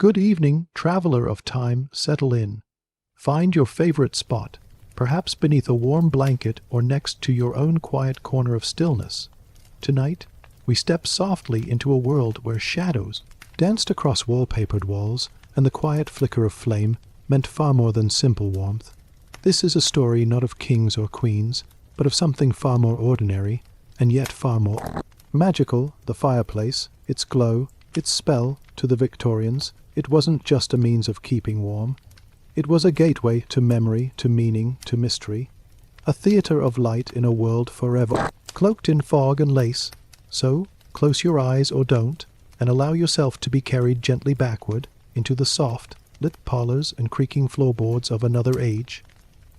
Good evening, traveler of time, settle in. Find your favorite spot, perhaps beneath a warm blanket or next to your own quiet corner of stillness. Tonight, we step softly into a world where shadows danced across wallpapered walls, and the quiet flicker of flame meant far more than simple warmth. This is a story not of kings or queens, but of something far more ordinary, and yet far more magical. The fireplace, its glow, its spell, to the Victorians, it wasn't just a means of keeping warm. It was a gateway to memory, to meaning, to mystery. A theatre of light in a world forever cloaked in fog and lace. So, close your eyes or don't, and allow yourself to be carried gently backward into the soft, lit parlors and creaking floorboards of another age.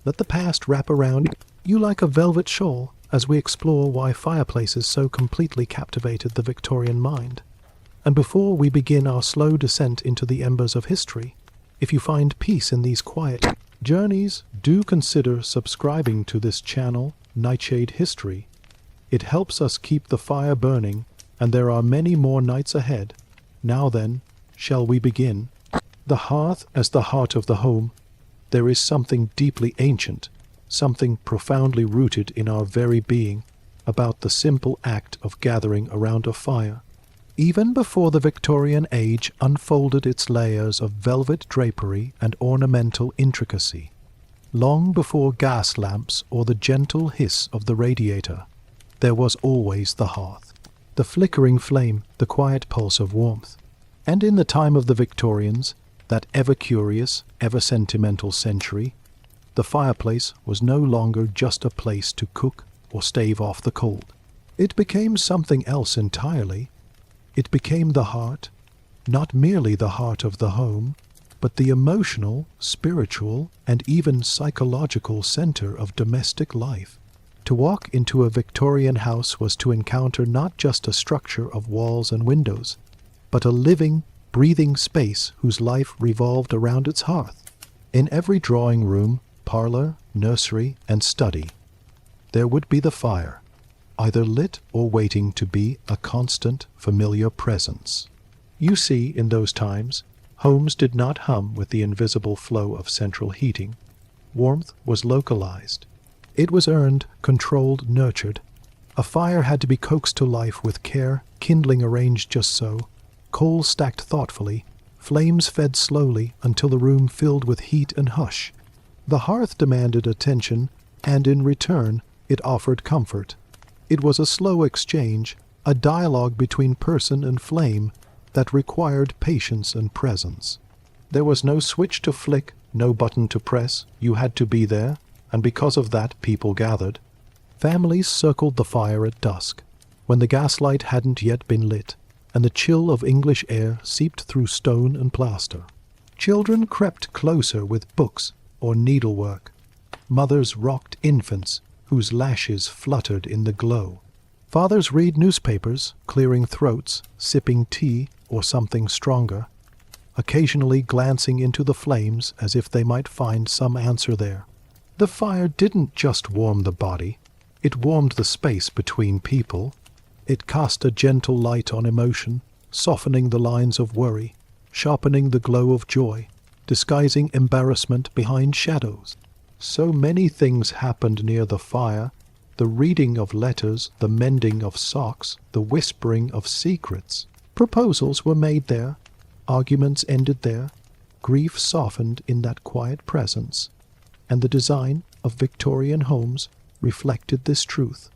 Let the past wrap around you like a velvet shawl as we explore why fireplaces so completely captivated the Victorian mind. And before we begin our slow descent into the embers of history, if you find peace in these quiet journeys, do consider subscribing to this channel, Nightshade History. It helps us keep the fire burning, and there are many more nights ahead. Now then, shall we begin? The hearth as the heart of the home. There is something deeply ancient, something profoundly rooted in our very being, about the simple act of gathering around a fire. Even before the Victorian age unfolded its layers of velvet drapery and ornamental intricacy, long before gas lamps or the gentle hiss of the radiator, there was always the hearth, the flickering flame, the quiet pulse of warmth. And in the time of the Victorians, that ever-curious, ever-sentimental century, the fireplace was no longer just a place to cook or stave off the cold. It became something else entirely. It became the heart, not merely the heart of the home, but the emotional, spiritual, and even psychological center of domestic life. To walk into a Victorian house was to encounter not just a structure of walls and windows, but a living, breathing space whose life revolved around its hearth. In every drawing room, parlor, nursery, and study, there would be the fire, either lit or waiting to be a constant, familiar presence. You see, in those times, homes did not hum with the invisible flow of central heating. Warmth was localized. It was earned, controlled, nurtured. A fire had to be coaxed to life with care, kindling arranged just so, coals stacked thoughtfully, flames fed slowly until the room filled with heat and hush. The hearth demanded attention, and in return, it offered comfort. It was a slow exchange, a dialogue between person and flame that required patience and presence. There was no switch to flick, no button to press. You had to be there, and because of that, people gathered. Families circled the fire at dusk, when the gaslight hadn't yet been lit, and the chill of English air seeped through stone and plaster. Children crept closer with books or needlework. Mothers rocked infants whose lashes fluttered in the glow. Fathers read newspapers, clearing throats, sipping tea or something stronger, occasionally glancing into the flames as if they might find some answer there. The fire didn't just warm the body, it warmed the space between people. It cast a gentle light on emotion, softening the lines of worry, sharpening the glow of joy, disguising embarrassment behind shadows. So many things happened near the fire, the reading of letters, the mending of socks, the whispering of secrets. Proposals were made there, arguments ended there, grief softened in that quiet presence, and the design of Victorian homes reflected this truth.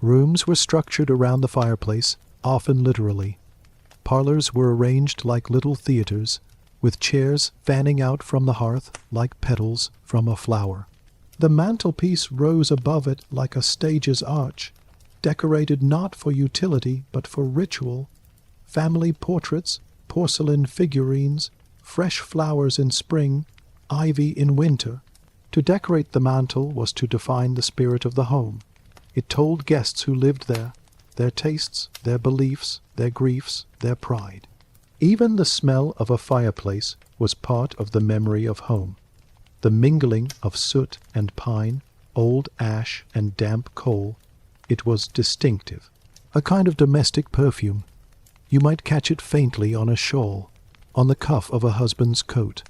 Rooms were structured around the fireplace, often literally. Parlors were arranged like little theaters, with chairs fanning out from the hearth like petals from a flower. The mantelpiece rose above it like a stage's arch, decorated not for utility but for ritual. Family portraits, porcelain figurines, fresh flowers in spring, ivy in winter. To decorate the mantel was to define the spirit of the home. It told guests who lived there, their tastes, their beliefs, their griefs, their pride. Even the smell of a fireplace was part of the memory of home. The mingling of soot and pine, old ash and damp coal, it was distinctive. A kind of domestic perfume. You might catch it faintly on a shawl, on the cuff of a husband's coat,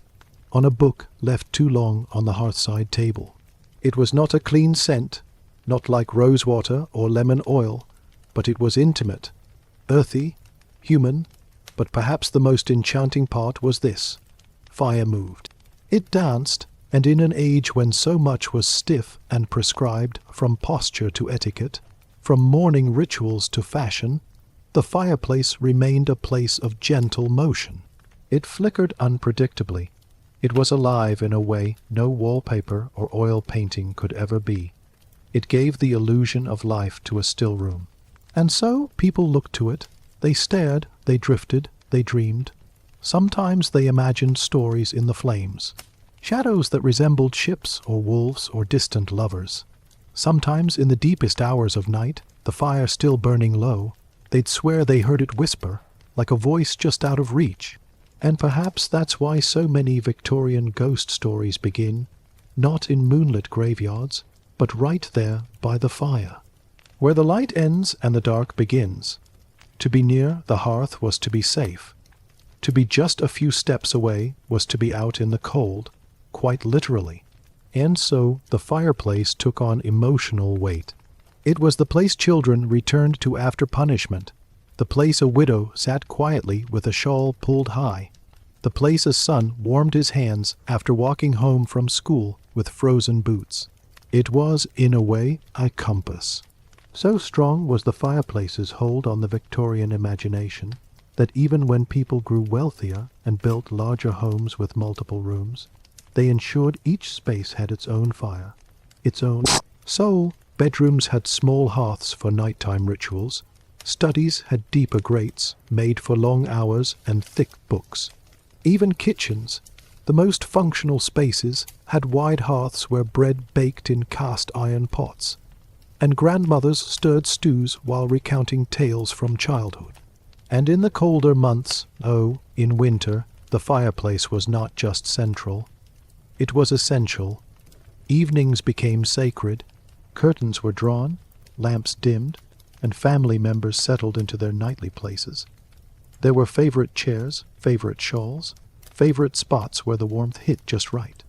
on a book left too long on the hearthside table. It was not a clean scent, not like rosewater or lemon oil, but it was intimate, earthy, human, but perhaps the most enchanting part was this: fire moved. It danced, and in an age when so much was stiff and prescribed, from posture to etiquette, from morning rituals to fashion, the fireplace remained a place of gentle motion. It flickered unpredictably. It was alive in a way no wallpaper or oil painting could ever be. It gave the illusion of life to a still room. And so people looked to it. They stared, they drifted, they dreamed. Sometimes they imagined stories in the flames, shadows that resembled ships or wolves or distant lovers. Sometimes in the deepest hours of night, the fire still burning low, they'd swear they heard it whisper, like a voice just out of reach. And perhaps that's why so many Victorian ghost stories begin, not in moonlit graveyards, but right there by the fire, where the light ends and the dark begins. To be near the hearth was to be safe. To be just a few steps away was to be out in the cold, quite literally. And so the fireplace took on emotional weight. It was the place children returned to after punishment, the place a widow sat quietly with a shawl pulled high, the place a son warmed his hands after walking home from school with frozen boots. It was, in a way, a compass. So strong was the fireplace's hold on the Victorian imagination that even when people grew wealthier and built larger homes with multiple rooms, they ensured each space had its own fire, its own soul. Bedrooms had small hearths for nighttime rituals. Studies had deeper grates, made for long hours and thick books. Even kitchens, the most functional spaces, had wide hearths where bread baked in cast-iron pots, and grandmothers stirred stews while recounting tales from childhood. And in the colder months, in winter, the fireplace was not just central. It was essential. Evenings became sacred. Curtains were drawn, lamps dimmed, and family members settled into their nightly places. There were favorite chairs, favorite shawls, favorite spots where the warmth hit just right.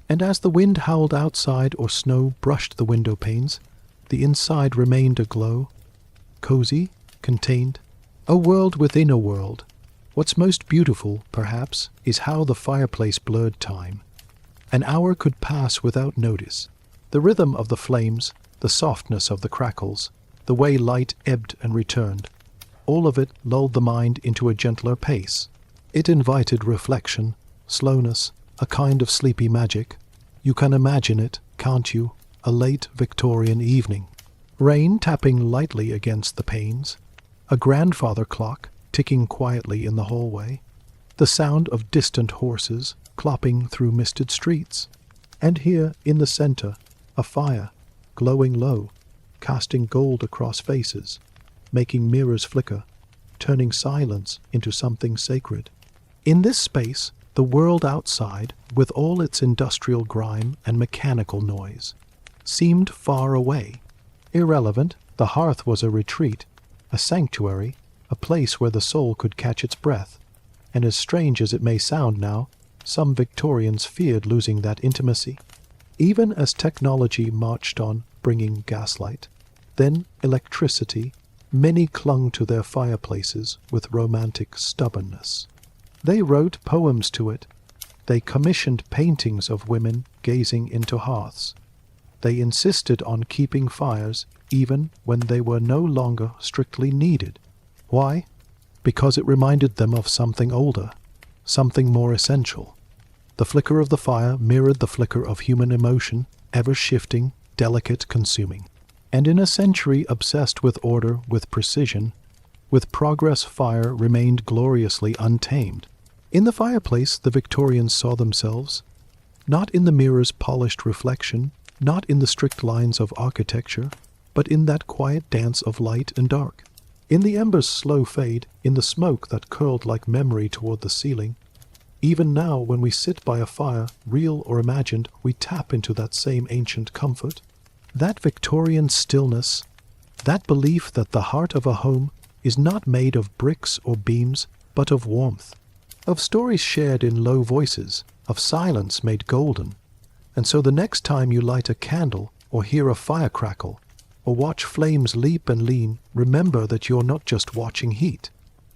And as the wind howled outside or snow brushed the window panes, the inside remained aglow, cozy, contained, a world within a world. What's most beautiful, perhaps, is how the fireplace blurred time. An hour could pass without notice. The rhythm of the flames, the softness of the crackles, the way light ebbed and returned, all of it lulled the mind into a gentler pace. It invited reflection, slowness, a kind of sleepy magic. You can imagine it, can't you? A late Victorian evening. Rain tapping lightly against the panes, a grandfather clock ticking quietly in the hallway, the sound of distant horses clopping through misted streets, and here in the center, a fire, glowing low, casting gold across faces, making mirrors flicker, turning silence into something sacred. In this space, the world outside, with all its industrial grime and mechanical noise, seemed far away. Irrelevant, the hearth was a retreat, a sanctuary, a place where the soul could catch its breath. And as strange as it may sound now, some Victorians feared losing that intimacy. Even as technology marched on, bringing gaslight, then electricity, many clung to their fireplaces with romantic stubbornness. They wrote poems to it. They commissioned paintings of women gazing into hearths. They insisted on keeping fires even when they were no longer strictly needed. Why? Because it reminded them of something older, something more essential. The flicker of the fire mirrored the flicker of human emotion, ever-shifting, delicate, consuming. And in a century obsessed with order, with precision, with progress, fire remained gloriously untamed. In the fireplace, the Victorians saw themselves, not in the mirror's polished reflection, not in the strict lines of architecture, but in that quiet dance of light and dark. In the embers' slow fade, in the smoke that curled like memory toward the ceiling. Even now, when we sit by a fire, real or imagined, we tap into that same ancient comfort. That Victorian stillness, that belief that the heart of a home is not made of bricks or beams, but of warmth. of stories shared in low voices, of silence made golden. And so the next time you light a candle, or hear a fire crackle, or watch flames leap and lean, remember that you're not just watching heat.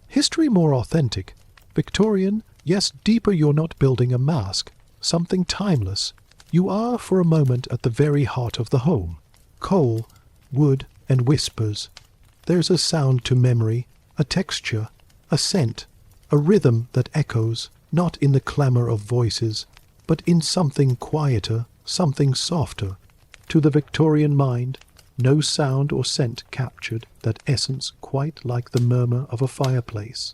History more authentic, Victorian, yes, deeper. You're not building a mask, something timeless. You are, for a moment, at the very heart of the home. Coal, wood, and whispers. There's a sound to memory, a texture, a scent, a rhythm that echoes, not in the clamour of voices, but in something quieter, something softer. To the Victorian mind, no sound or scent captured that essence quite like the murmur of a fireplace.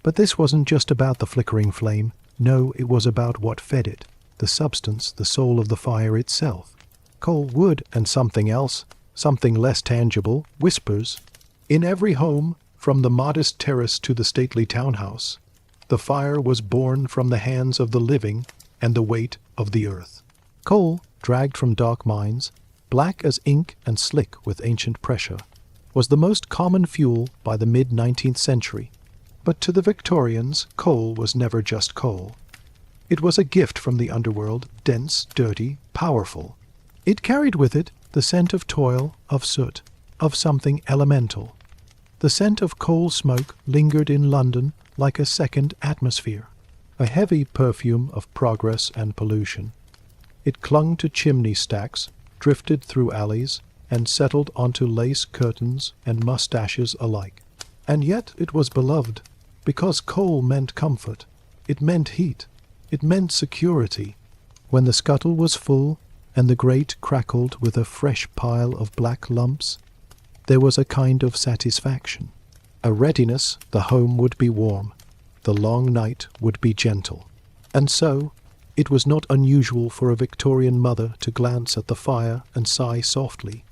But this wasn't just about the flickering flame. No, it was about what fed it, the substance, the soul of the fire itself. Coal, wood, and something else, something less tangible, whispers. In every home, from the modest terrace to the stately townhouse, the fire was born from the hands of the living and the weight of the earth. Coal, dragged from dark mines, black as ink and slick with ancient pressure, was the most common fuel by the mid-19th century. But to the Victorians, coal was never just coal. It was a gift from the underworld, dense, dirty, powerful. It carried with it the scent of toil, of soot, of something elemental. The scent of coal smoke lingered in London like a second atmosphere, a heavy perfume of progress and pollution. It clung to chimney stacks, drifted through alleys, and settled onto lace curtains and mustaches alike. And yet it was beloved, because coal meant comfort, it meant heat, it meant security. When the scuttle was full, and the grate crackled with a fresh pile of black lumps, there was a kind of satisfaction, a readiness. The home would be warm, the long night would be gentle. And so, it was not unusual for a Victorian mother to glance at the fire and sigh softly,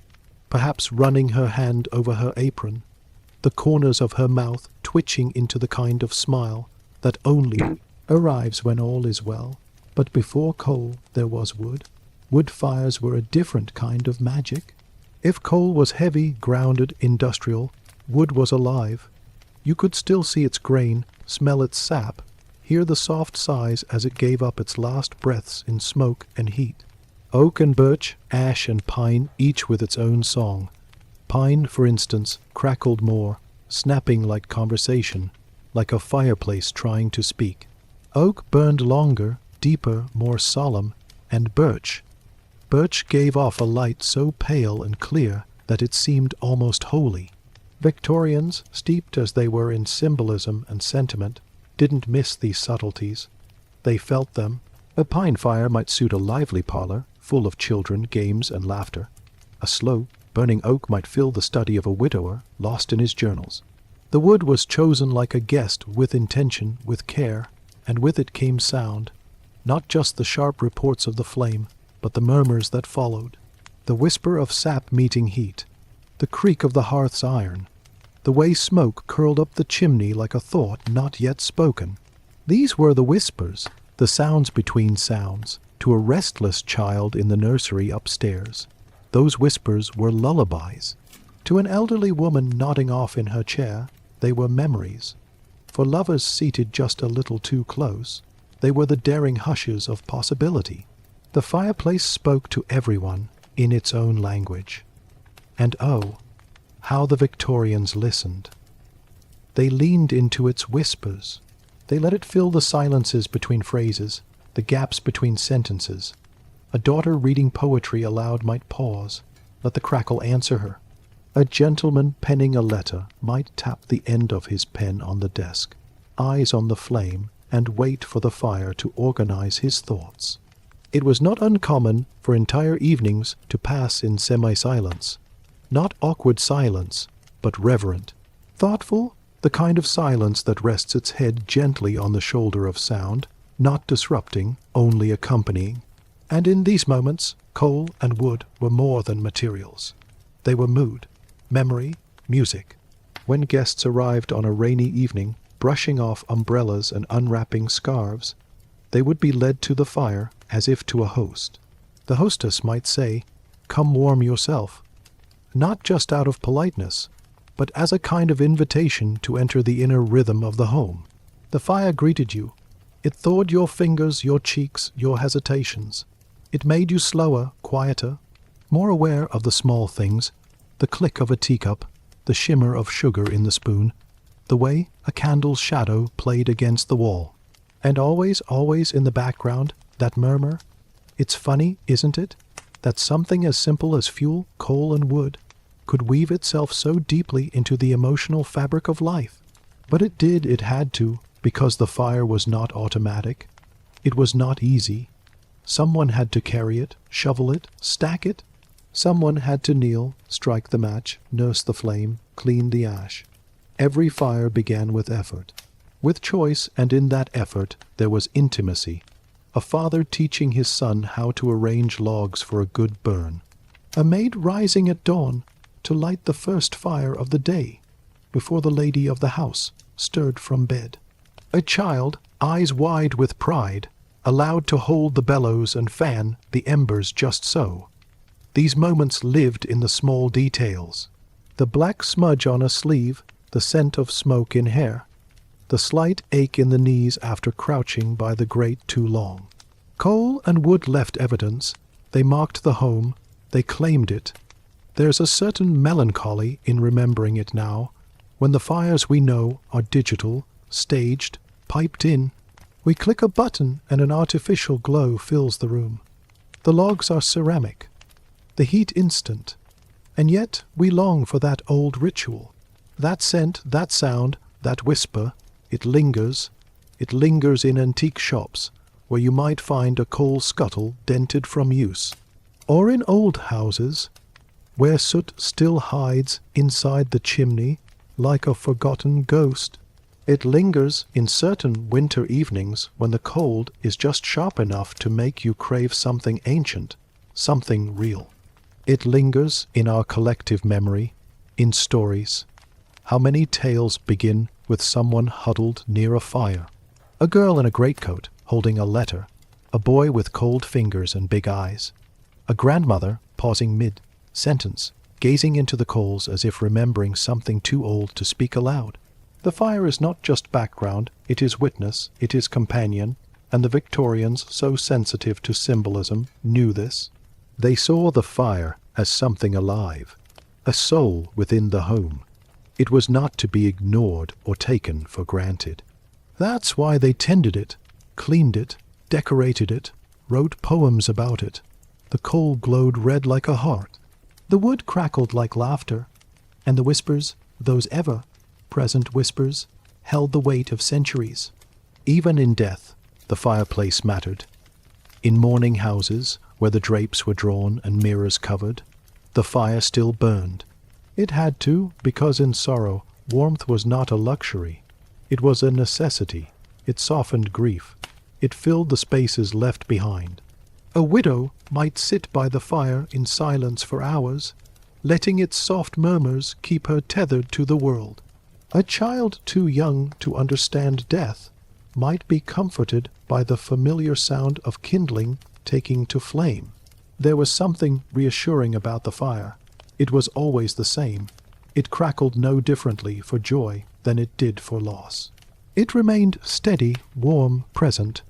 perhaps running her hand over her apron, the corners of her mouth twitching into the kind of smile that only arrives when all is well. But before coal there was wood. Wood fires were a different kind of magic. If coal was heavy, grounded, industrial, wood was alive. You could still see its grain, smell its sap, hear the soft sighs as it gave up its last breaths in smoke and heat. Oak and birch, ash and pine, each with its own song. Pine, for instance, crackled more, snapping like conversation, like a fireplace trying to speak. Oak burned longer, deeper, more solemn, and birch gave off a light so pale and clear that it seemed almost holy. Victorians, steeped as they were in symbolism and sentiment, didn't miss these subtleties. They felt them. A pine fire might suit a lively parlor, full of children, games, and laughter. A slow, burning oak might fill the study of a widower, lost in his journals. The wood was chosen like a guest, with intention, with care, and with it came sound, not just the sharp reports of the flame, but the murmurs that followed, the whisper of sap meeting heat, the creak of the hearth's iron, the way smoke curled up the chimney like a thought not yet spoken. These were the whispers, the sounds between sounds, to a restless child in the nursery upstairs. Those whispers were lullabies. To an elderly woman nodding off in her chair, they were memories. For lovers seated just a little too close, they were the daring hushes of possibility. The fireplace spoke to everyone in its own language. And oh, how the Victorians listened. They leaned into its whispers. They let it fill the silences between phrases, the gaps between sentences. A daughter reading poetry aloud might pause, let the crackle answer her. A gentleman penning a letter might tap the end of his pen on the desk, eyes on the flame, and wait for the fire to organize his thoughts. It was not uncommon for entire evenings to pass in semi-silence. Not awkward silence, but reverent. Thoughtful, the kind of silence that rests its head gently on the shoulder of sound, not disrupting, only accompanying. And in these moments, coal and wood were more than materials. They were mood, memory, music. When guests arrived on a rainy evening, brushing off umbrellas and unwrapping scarves, they would be led to the fire as if to a host. The hostess might say, "Come warm yourself," not just out of politeness, but as a kind of invitation to enter the inner rhythm of the home. The fire greeted you, It thawed your fingers, your cheeks, your hesitations. It made you slower, quieter, more aware of the small things, the click of a teacup, the shimmer of sugar in the spoon, the way a candle's shadow played against the wall. And always, always in the background, that murmur, "It's funny, isn't it, that something as simple as fuel, coal and wood could weave itself so deeply into the emotional fabric of life?" But it did, it had to, because the fire was not automatic. It was not easy. Someone had to carry it, shovel it, stack it. Someone had to kneel, strike the match, nurse the flame, clean the ash. Every fire began with effort, with choice, and in that effort there was intimacy. A father teaching his son how to arrange logs for a good burn. A maid rising at dawn to light the first fire of the day, before the lady of the house stirred from bed. A child, eyes wide with pride, allowed to hold the bellows and fan the embers just so. These moments lived in the small details. The black smudge on a sleeve, the scent of smoke in hair, the slight ache in the knees after crouching by the grate too long. Coal and wood left evidence. They marked the home. They claimed it. There's a certain melancholy in remembering it now, when the fires we know are digital, staged, piped in. We click a button and an artificial glow fills the room. The logs are ceramic, the heat instant, and yet we long for that old ritual. That scent, that sound, that whisper, it lingers in antique shops, where you might find a coal scuttle dented from use, or in old houses, where soot still hides inside the chimney like a forgotten ghost. It lingers in certain winter evenings when the cold is just sharp enough to make you crave something ancient, something real. It lingers in our collective memory, in stories. How many tales begin with someone huddled near a fire? A girl in a greatcoat holding a letter, a boy with cold fingers and big eyes, a grandmother pausing mid-sentence, gazing into the coals as if remembering something too old to speak aloud. The fire is not just background, it is witness, it is companion, and the Victorians, so sensitive to symbolism, knew this. They saw the fire as something alive, a soul within the home. It was not to be ignored or taken for granted. That's why they tended it, cleaned it, decorated it, wrote poems about it. The coal glowed red like a heart. The wood crackled like laughter, and the whispers, those ever-present whispers, held the weight of centuries. Even in death, the fireplace mattered. In mourning houses, where the drapes were drawn and mirrors covered, the fire still burned. It had to, because in sorrow, warmth was not a luxury. It was a necessity. It softened grief. It filled the spaces left behind. A widow might sit by the fire in silence for hours, letting its soft murmurs keep her tethered to the world. A child too young to understand death might be comforted by the familiar sound of kindling taking to flame. There was something reassuring about the fire. It was always the same. It crackled no differently for joy than it did for loss. It remained steady, warm, present,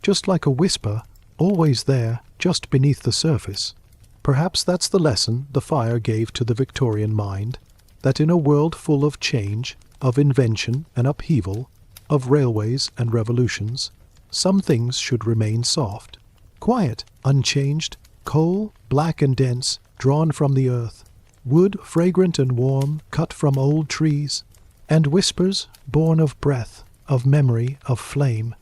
just like a whisper, always there, just beneath the surface. Perhaps that's the lesson the fire gave to the Victorian mind, that in a world full of change, of invention and upheaval, of railways and revolutions, some things should remain soft, quiet, unchanged, coal, black and dense, drawn from the earth, wood fragrant and warm, cut from old trees, and whispers born of breath, of memory, of flame.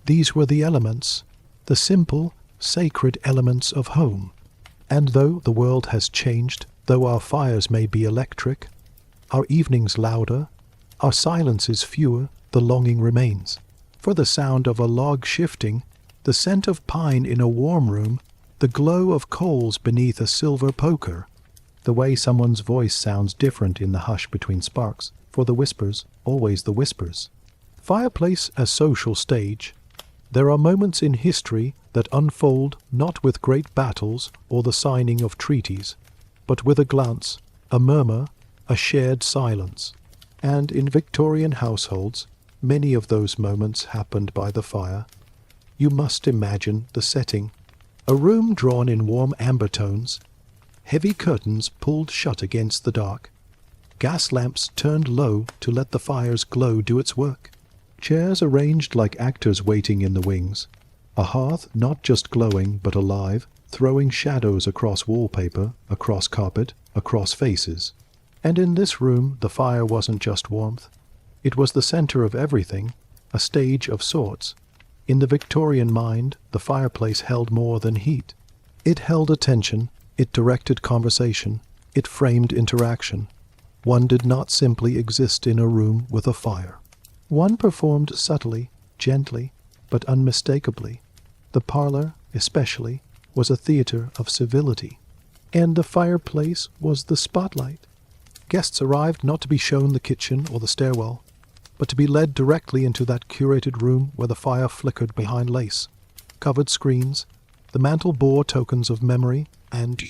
These were the elements, the simple, sacred elements of home. And though the world has changed, though our fires may be electric, our evenings louder, our silences fewer, the longing remains. For the sound of a log shifting, the scent of pine in a warm room, the glow of coals beneath a silver poker, the way someone's voice sounds different in the hush between sparks, for the whispers, always the whispers. Fireplace as social stage. There are moments in history that unfold not with great battles or the signing of treaties, but with a glance, a murmur, a shared silence. And in Victorian households, Many of those moments happened by the fire. You must imagine the setting. A room drawn in warm amber tones, heavy curtains pulled shut against the dark, gas lamps turned low to let the fire's glow do its work, chairs arranged like actors waiting in the wings, a hearth not just glowing but alive, throwing shadows across wallpaper, across carpet, across faces. And in this room the fire wasn't just warmth. It was the center of everything, a stage of sorts. In the Victorian mind, the fireplace held more than heat. It held attention, it directed conversation, it framed interaction. One did not simply exist in a room with a fire. One performed subtly, gently, but unmistakably. The parlor, especially, was a theater of civility. And the fireplace was the spotlight. Guests arrived not to be shown the kitchen or the stairwell, but to be led directly into that curated room where the fire flickered behind lace, covered screens, the mantel bore tokens of memory, and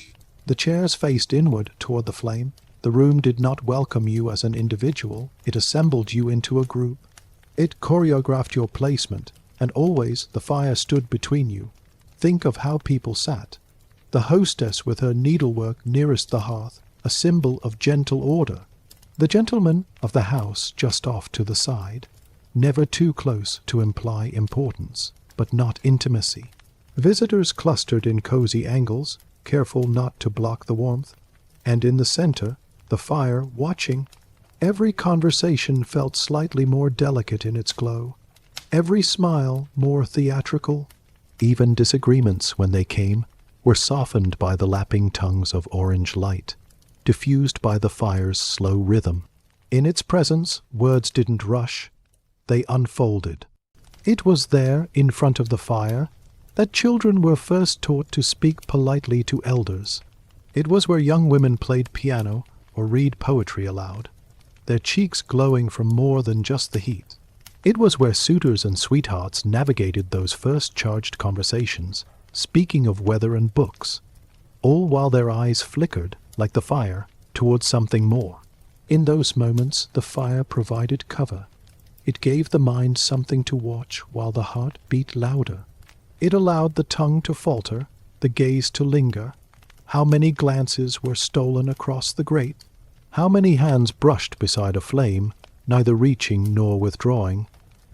the chairs faced inward toward the flame. The room did not welcome you as an individual, it assembled you into a group. It choreographed your placement, and always the fire stood between you. Think of how people sat. The hostess with her needlework nearest the hearth, a symbol of gentle order. The gentleman of the house just off to the side, never too close to imply importance, but not intimacy. Visitors clustered in cozy angles, careful not to block the warmth, and in the center, the fire watching. Every conversation felt slightly more delicate in its glow, every smile more theatrical. Even disagreements, when they came, were softened by the lapping tongues of orange light, diffused by the fire's slow rhythm. In its presence, words didn't rush, they unfolded. It was there, in front of the fire, that children were first taught to speak politely to elders. It was where young women played piano or read poetry aloud, their cheeks glowing from more than just the heat. It was where suitors and sweethearts navigated those first charged conversations, speaking of weather and books, all while their eyes flickered, like the fire, towards something more. In those moments, the fire provided cover. It gave the mind something to watch while the heart beat louder. It allowed the tongue to falter, the gaze to linger. How many glances were stolen across the grate? How many hands brushed beside a flame, neither reaching nor withdrawing?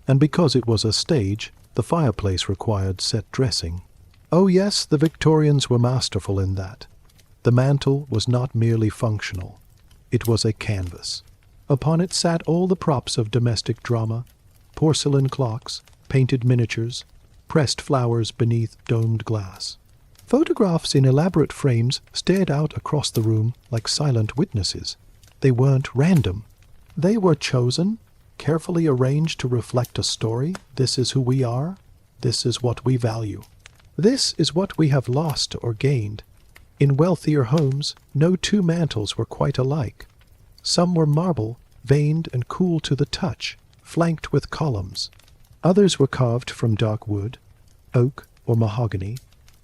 And because it was a stage, the fireplace required set dressing. Oh yes, the Victorians were masterful in that. The mantel was not merely functional. It was a canvas. Upon it sat all the props of domestic drama, porcelain clocks, painted miniatures, pressed flowers beneath domed glass. Photographs in elaborate frames stared out across the room like silent witnesses. They weren't random. They were chosen, carefully arranged to reflect a story. This is who we are. This is what we value. This is what we have lost or gained. In wealthier homes, no two mantels were quite alike. Some were marble, veined and cool to the touch, flanked with columns. Others were carved from dark wood, oak or mahogany,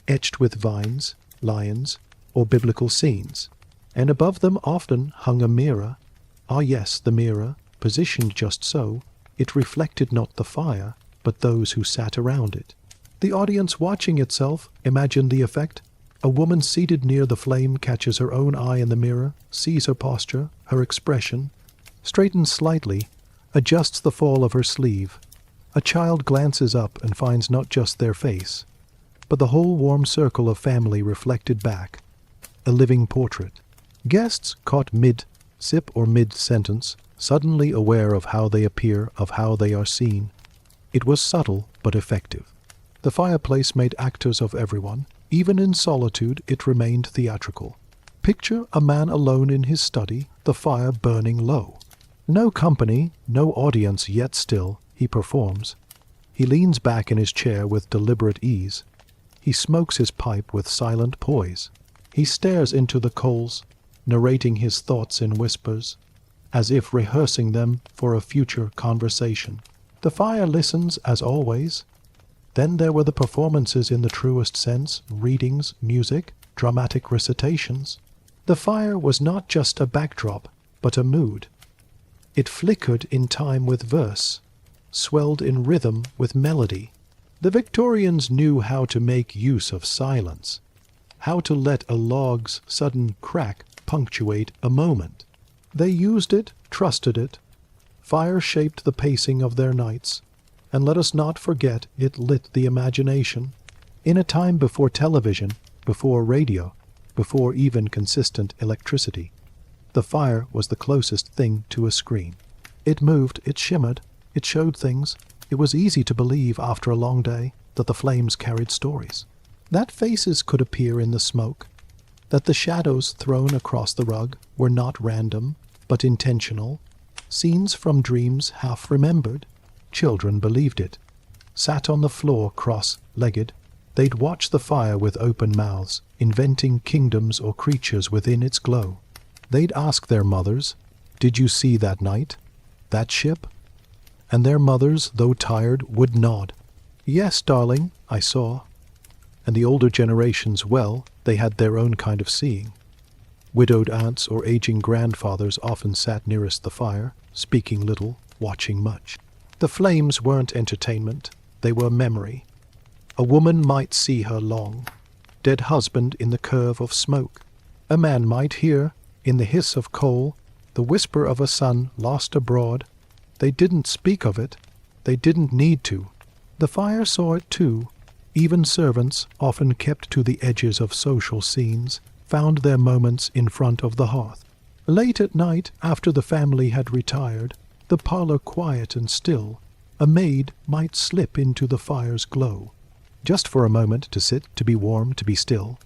etched with vines, lions, or biblical scenes. And above them often hung a mirror. Ah yes, the mirror, positioned just so, it reflected not the fire, but those who sat around it. The audience watching itself imagined the effect. A woman seated near the flame catches her own eye in the mirror, sees her posture, her expression, straightens slightly, adjusts the fall of her sleeve. A child glances up and finds not just their face, but the whole warm circle of family reflected back, a living portrait. Guests caught mid-sip or mid-sentence, suddenly aware of how they appear, of how they are seen. It was subtle but effective. The fireplace made actors of everyone. Even in solitude it remained theatrical. Picture a man alone in his study, the fire burning low. No company, no audience, yet still he performs. He leans back in his chair with deliberate ease. He smokes his pipe with silent poise. He stares into the coals, narrating his thoughts in whispers, as if rehearsing them for a future conversation. The fire listens, as always. Then there were the performances in the truest sense, readings, music, dramatic recitations. The fire was not just a backdrop, but a mood. It flickered in time with verse. swelled in rhythm with melody. The Victorians knew how to make use of silence, how to let a log's sudden crack punctuate a moment. They used it, trusted it. Fire shaped the pacing of their nights, and let us not forget it lit the imagination. In a time before television, before radio, before even consistent electricity, the fire was the closest thing to a screen. It moved, it shimmered, it showed things. It was easy to believe after a long day that the flames carried stories, that faces could appear in the smoke, that the shadows thrown across the rug were not random, but intentional, scenes from dreams half remembered. Children believed it. Sat on the floor cross-legged, they'd watch the fire with open mouths, inventing kingdoms or creatures within its glow. They'd ask their mothers, "Did you see that night? That ship?" And their mothers, though tired, would nod. "Yes, darling, I saw." And the older generations, well, they had their own kind of seeing. Widowed aunts or aging grandfathers often sat nearest the fire, speaking little, watching much. The flames weren't entertainment, they were memory. A woman might see her long, dead husband in the curve of smoke. A man might hear, in the hiss of coal, the whisper of a son lost abroad. They didn't speak of it, they didn't need to. The fire saw it too. Even servants, often kept to the edges of social scenes, found their moments in front of the hearth. Late at night, after the family had retired, the parlor quiet and still, a maid might slip into the fire's glow. Just for a moment, to sit, to be warm, to be still.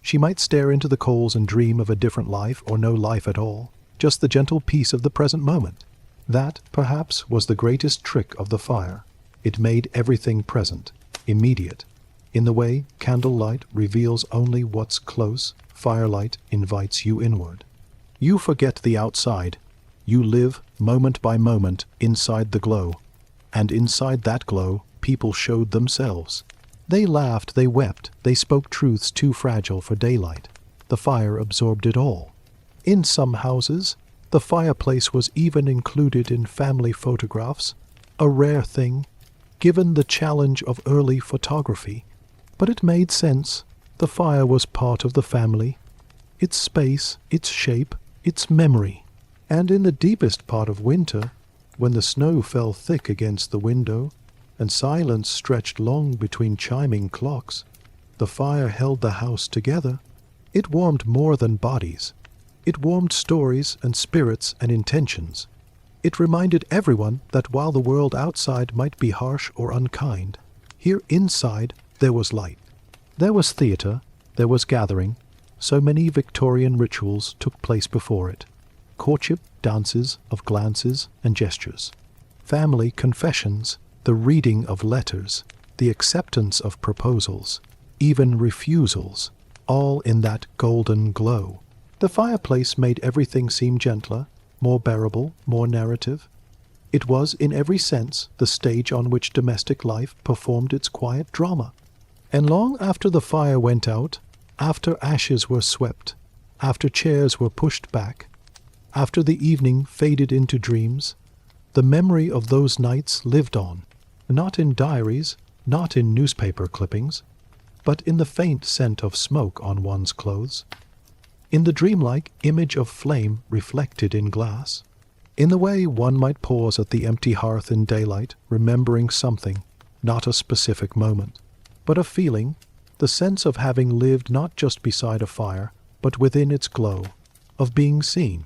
She might stare into the coals and dream of a different life or no life at all, just the gentle peace of the present moment. That, perhaps, was the greatest trick of the fire. It made everything present, immediate. In the way candlelight reveals only what's close, firelight invites you inward. You forget the outside. You live, moment by moment, inside the glow. And inside that glow, people showed themselves. They laughed, they wept, they spoke truths too fragile for daylight. The fire absorbed it all. In some houses, the fireplace was even included in family photographs, a rare thing, given the challenge of early photography. But it made sense. The fire was part of the family, its space, its shape, its memory. And in the deepest part of winter, when the snow fell thick against the window, and silence stretched long between chiming clocks, the fire held the house together. It warmed more than bodies. It warmed stories and spirits and intentions. It reminded everyone that while the world outside might be harsh or unkind, here inside there was light. There was theatre, there was gathering. So many Victorian rituals took place before it. Courtship dances of glances and gestures. Family confessions, the reading of letters, the acceptance of proposals, even refusals, all in that golden glow. The fireplace made everything seem gentler, more bearable, more narrative. It was, in every sense, the stage on which domestic life performed its quiet drama. And long after the fire went out, after ashes were swept, after chairs were pushed back, after the evening faded into dreams, the memory of those nights lived on, not in diaries, not in newspaper clippings, but in the faint scent of smoke on one's clothes, in the dreamlike image of flame reflected in glass, in the way one might pause at the empty hearth in daylight, remembering something, not a specific moment, but a feeling, the sense of having lived not just beside a fire, but within its glow, of being seen,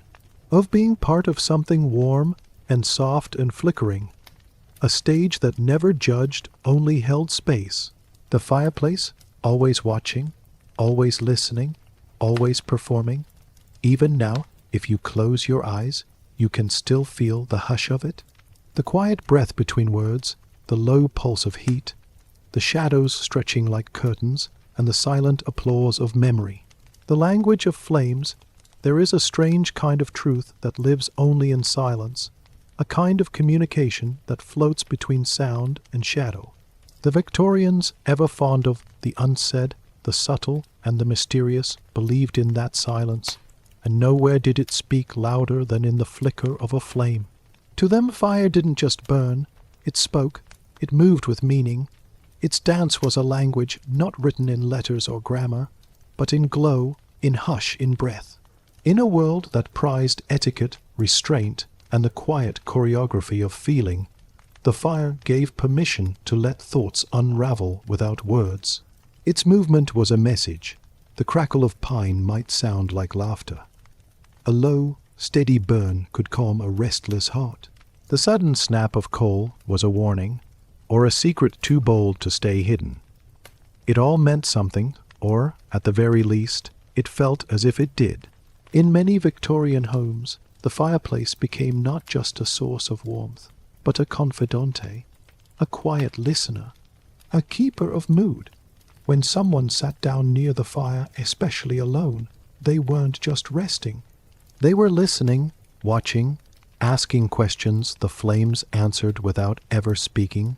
of being part of something warm and soft and flickering, a stage that never judged, only held space. The fireplace, always watching, always listening, always performing. Even now, if you close your eyes, you can still feel the hush of it, the quiet breath between words, the low pulse of heat, the shadows stretching like curtains, and the silent applause of memory. The language of flames. There is a strange kind of truth that lives only in silence, a kind of communication that floats between sound and shadow. The Victorians, ever fond of the unsaid, the subtle, and the mysterious, believed in that silence, and nowhere did it speak louder than in the flicker of a flame. To them fire didn't just burn, It spoke, it moved with meaning. Its dance was a language not written in letters or grammar, but in glow, in hush, in breath. In a world that prized etiquette, restraint, and the quiet choreography of feeling, the fire gave permission to let thoughts unravel without words. Its movement was a message. The crackle of pine might sound like laughter. A low, steady burn could calm a restless heart. The sudden snap of coal was a warning, or a secret too bold to stay hidden. It all meant something, or, at the very least, it felt as if it did. In many Victorian homes, the fireplace became not just a source of warmth, but a confidante, a quiet listener, a keeper of mood. When someone sat down near the fire, especially alone, they weren't just resting. They were listening, watching, asking questions the flames answered without ever speaking.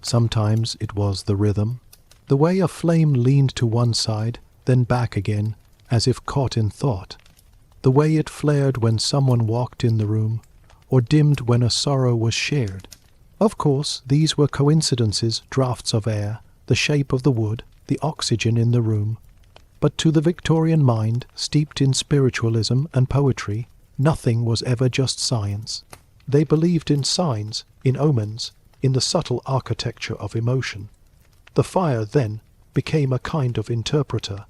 Sometimes it was the rhythm, the way a flame leaned to one side, then back again, as if caught in thought. The way it flared when someone walked in the room, or dimmed when a sorrow was shared. Of course, these were coincidences, draughts of air, the shape of the wood, the oxygen in the room. But to the Victorian mind, steeped in spiritualism and poetry, nothing was ever just science. They believed in signs, in omens, in the subtle architecture of emotion. The fire, then, became a kind of interpreter,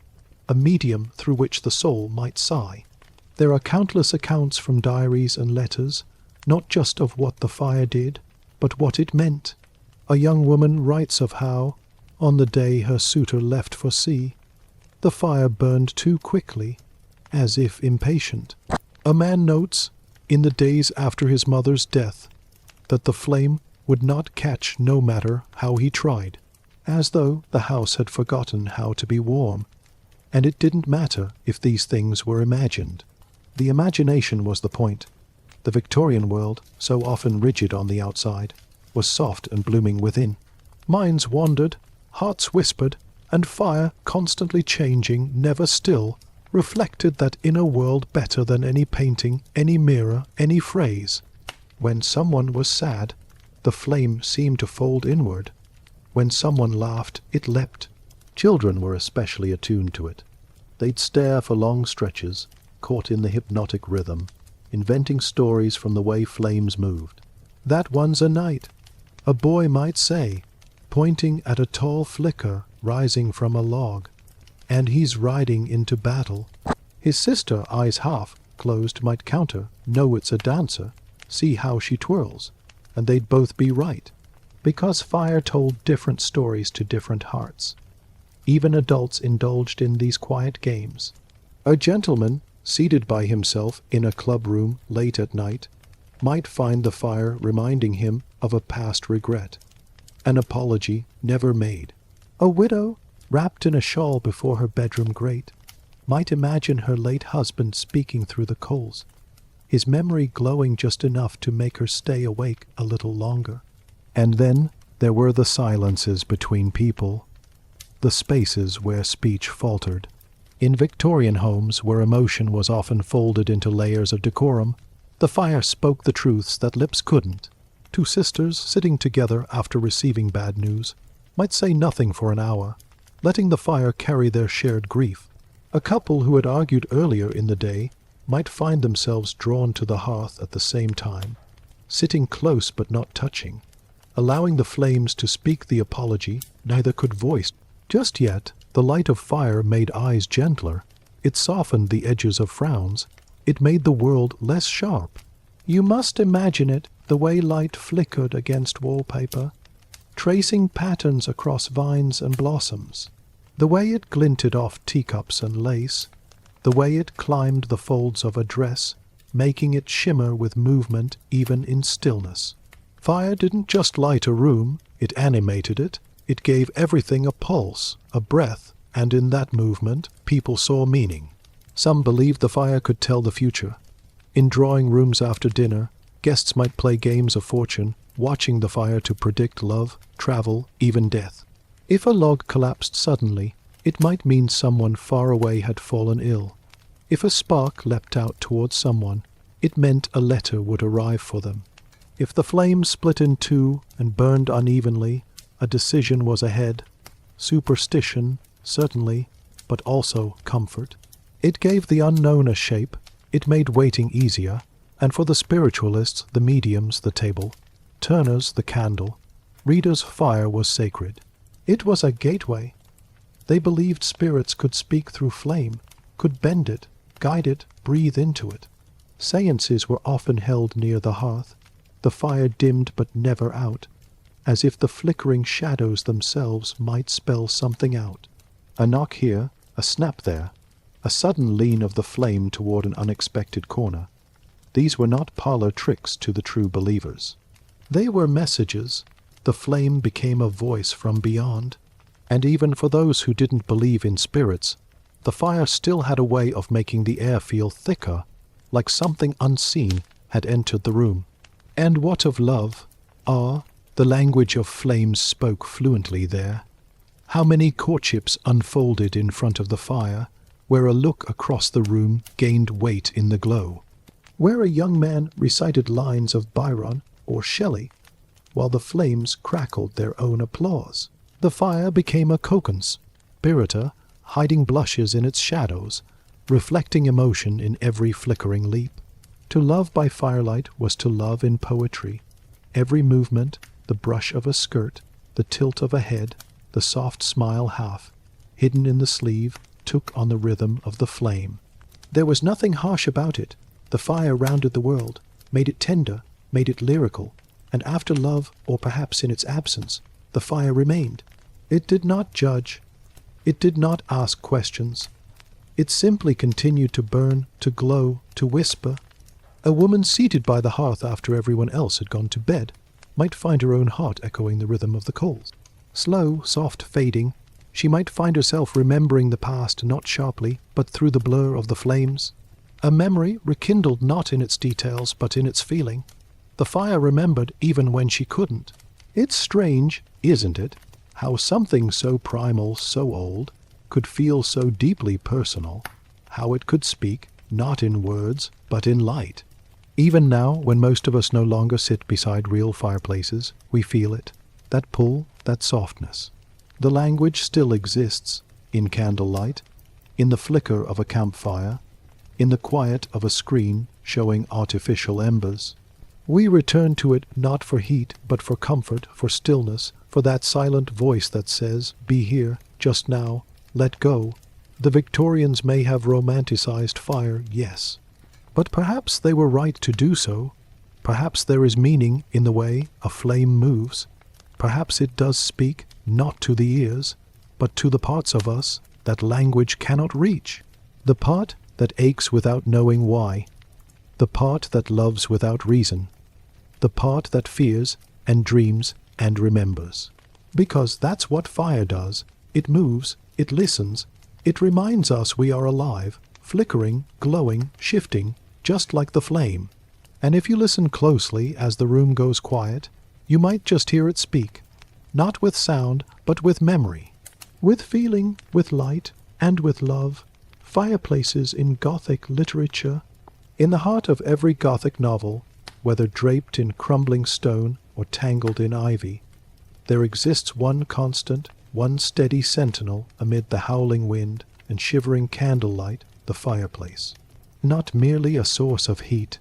a medium through which the soul might sigh. There are countless accounts from diaries and letters, not just of what the fire did, but what it meant. A young woman writes of how, on the day her suitor left for sea, the fire burned too quickly, as if impatient. A man notes, in the days after his mother's death, that the flame would not catch no matter how he tried, as though the house had forgotten how to be warm, and it didn't matter if these things were imagined. The imagination was the point. The Victorian world, so often rigid on the outside, was soft and blooming within. Minds wandered, hearts whispered, and fire, constantly changing, never still, reflected that inner world better than any painting, any mirror, any phrase. When someone was sad, the flame seemed to fold inward. When someone laughed, it leapt. Children were especially attuned to it. They'd stare for long stretches, caught in the hypnotic rhythm, inventing stories from the way flames moved. "That one's a knight," a boy might say, pointing at a tall flicker rising from a log, "and he's riding into battle." His sister, eyes half closed, might counter, "No, it's a dancer. See how she twirls." And they'd both be right, because fire told different stories to different hearts. Even adults indulged in these quiet games. A gentleman, seated by himself in a club room late at night, might find the fire reminding him of a past regret, an apology never made. A widow, wrapped in a shawl before her bedroom grate, might imagine her late husband speaking through the coals, his memory glowing just enough to make her stay awake a little longer. And then there were the silences between people, the spaces where speech faltered. In Victorian homes, where emotion was often folded into layers of decorum, the fire spoke the truths that lips couldn't. Two sisters, sitting together after receiving bad news, might say nothing for an hour, letting the fire carry their shared grief. A couple who had argued earlier in the day might find themselves drawn to the hearth at the same time, sitting close but not touching, allowing the flames to speak the apology neither could voice. Just yet, the light of fire made eyes gentler. It softened the edges of frowns. It made the world less sharp. You must imagine it, the way light flickered against wallpaper, tracing patterns across vines and blossoms, the way it glinted off teacups and lace, the way it climbed the folds of a dress, making it shimmer with movement even in stillness. Fire didn't just light a room, it animated it. It gave everything a pulse, a breath, and in that movement people saw meaning. Some believed the fire could tell the future. In drawing rooms after dinner, guests might play games of fortune, watching the fire to predict love, travel, even death. If a log collapsed suddenly, it might mean someone far away had fallen ill. If a spark leapt out towards someone, it meant a letter would arrive for them. If the flame split in two and burned unevenly, a decision was ahead. Superstition, certainly, but also comfort. It gave the unknown a shape, it made waiting easier, and for the spiritualists, the mediums, the table, turners, the candle, readers, fire was sacred. It was a gateway. They believed spirits could speak through flame, could bend it, guide it, breathe into it. Seances were often held near the hearth, the fire dimmed but never out, as if the flickering shadows themselves might spell something out. A knock here, a snap there, a sudden lean of the flame toward an unexpected corner. These were not parlor tricks to the true believers. They were messages. The flame became a voice from beyond. And even for those who didn't believe in spirits, the fire still had a way of making the air feel thicker, like something unseen had entered the room. And what of love? The language of flames spoke fluently there. How many courtships unfolded in front of the fire, where a look across the room gained weight in the glow, where a young man recited lines of Byron or Shelley, while the flames crackled their own applause. The fire became a co-conspirator, hiding blushes in its shadows, reflecting emotion in every flickering leap. To love by firelight was to love in poetry. Every movement, the brush of a skirt, the tilt of a head, the soft smile half, hidden in the sleeve, took on the rhythm of the flame. There was nothing harsh about it. The fire rounded the world, made it tender, made it lyrical, and after love, or perhaps in its absence, the fire remained. It did not judge. It did not ask questions. It simply continued to burn, to glow, to whisper. A woman seated by the hearth after everyone else had gone to bed might find her own heart echoing the rhythm of the coals. Slow, soft fading, she might find herself remembering the past not sharply, but through the blur of the flames. A memory rekindled not in its details, but in its feeling. The fire remembered even when she couldn't. It's strange, isn't it, how something so primal, so old, could feel so deeply personal, how it could speak, not in words, but in light. Even now, when most of us no longer sit beside real fireplaces, we feel it, that pull, that softness. The language still exists, in candlelight, in the flicker of a campfire, in the quiet of a screen showing artificial embers. We return to it not for heat, but for comfort, for stillness, for that silent voice that says, "Be here, just now, let go." The Victorians may have romanticized fire, yes. But perhaps they were right to do so. Perhaps there is meaning in the way a flame moves. Perhaps it does speak, not to the ears, but to the parts of us that language cannot reach. The part that aches without knowing why. The part that loves without reason. The part that fears and dreams and remembers. Because that's what fire does. It moves, it listens, it reminds us we are alive, flickering, glowing, shifting, just like the flame. And if you listen closely as the room goes quiet, you might just hear it speak, not with sound, but with memory, with feeling, with light, and with love. Fireplaces in Gothic literature. In the heart of every Gothic novel, whether draped in crumbling stone or tangled in ivy, there exists one constant, one steady sentinel amid the howling wind and shivering candlelight, the fireplace. Not merely a source of heat.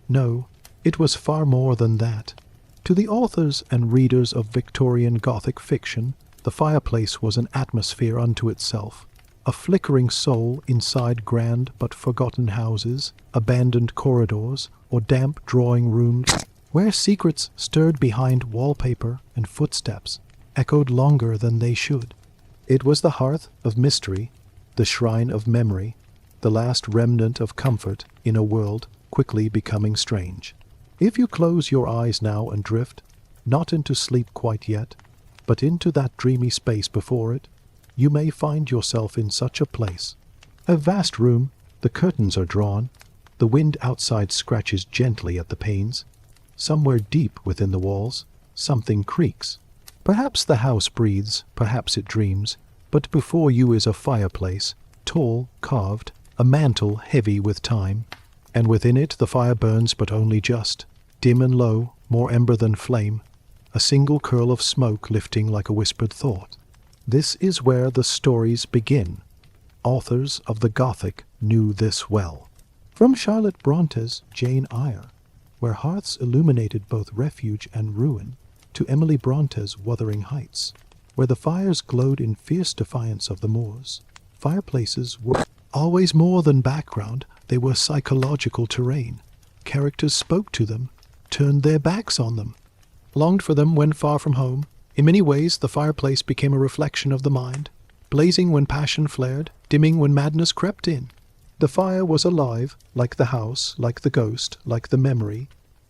No, it was far more than that. To the authors and readers of Victorian Gothic fiction, the fireplace was an atmosphere unto itself, a flickering soul inside grand but forgotten houses, abandoned corridors, or damp drawing rooms, where secrets stirred behind wallpaper and footsteps echoed longer than they should. It was the hearth of mystery, the shrine of memory, the last remnant of comfort in a world quickly becoming strange. If you close your eyes now and drift, not into sleep quite yet, but into that dreamy space before it, you may find yourself in such a place. A vast room, the curtains are drawn, the wind outside scratches gently at the panes. Somewhere deep within the walls, something creaks. Perhaps the house breathes, perhaps it dreams, but before you is a fireplace, tall, carved, a mantle heavy with time, and within it the fire burns but only just, dim and low, more ember than flame, a single curl of smoke lifting like a whispered thought. This is where the stories begin. Authors of the Gothic knew this well. From Charlotte Bronte's Jane Eyre, where hearths illuminated both refuge and ruin, to Emily Bronte's Wuthering Heights, where the fires glowed in fierce defiance of the moors. Fireplaces were always more than background, they were psychological terrain. Characters spoke to them, turned their backs on them, longed for them when far from home. In many ways, the fireplace became a reflection of the mind, blazing when passion flared, dimming when madness crept in. The fire was alive, like the house, like the ghost, like the memory.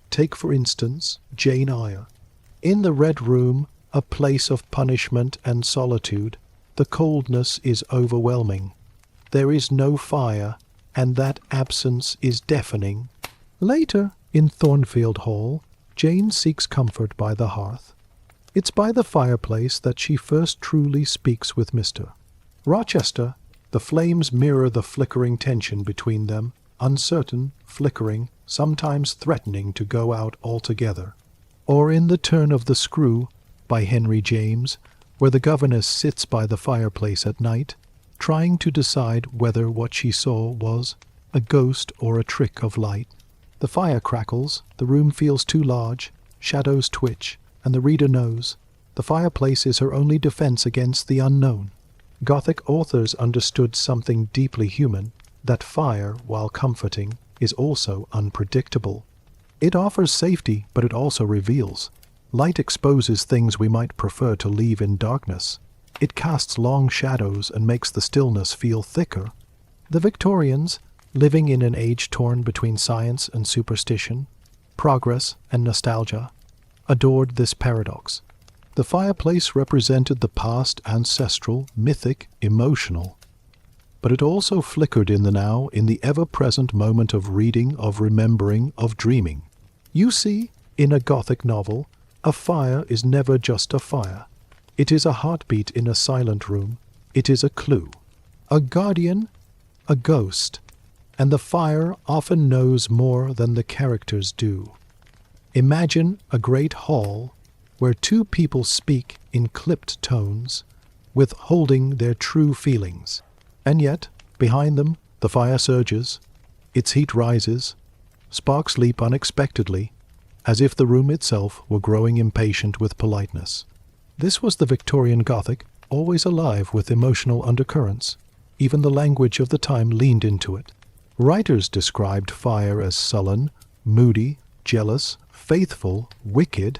Take, for instance, Jane Eyre. In the Red Room, a place of punishment and solitude, the coldness is overwhelming. There is no fire, and that absence is deafening. Later, in Thornfield Hall, Jane seeks comfort by the hearth. It's by the fireplace that she first truly speaks with Mr. Rochester. The flames mirror the flickering tension between them, uncertain, flickering, sometimes threatening to go out altogether. Or in The Turn of the Screw, by Henry James, where the governess sits by the fireplace at night, trying to decide whether what she saw was a ghost or a trick of light. The fire crackles, the room feels too large, shadows twitch, and the reader knows the fireplace is her only defense against the unknown. Gothic authors understood something deeply human, that fire, while comforting, is also unpredictable. It offers safety, but it also reveals. Light exposes things we might prefer to leave in darkness. It casts long shadows and makes the stillness feel thicker. The Victorians, living in an age torn between science and superstition, progress and nostalgia, adored this paradox. The fireplace represented the past, ancestral, mythic, emotional. But it also flickered in the now, in the ever-present moment of reading, of remembering, of dreaming. You see, in a Gothic novel, a fire is never just a fire. It is a heartbeat in a silent room. It is a clue. A guardian, a ghost. And the fire often knows more than the characters do. Imagine a great hall where two people speak in clipped tones, withholding their true feelings. And yet, behind them, the fire surges, its heat rises, sparks leap unexpectedly, as if the room itself were growing impatient with politeness. This was the Victorian Gothic, always alive with emotional undercurrents. Even the language of the time leaned into it. Writers described fire as sullen, moody, jealous, faithful, wicked,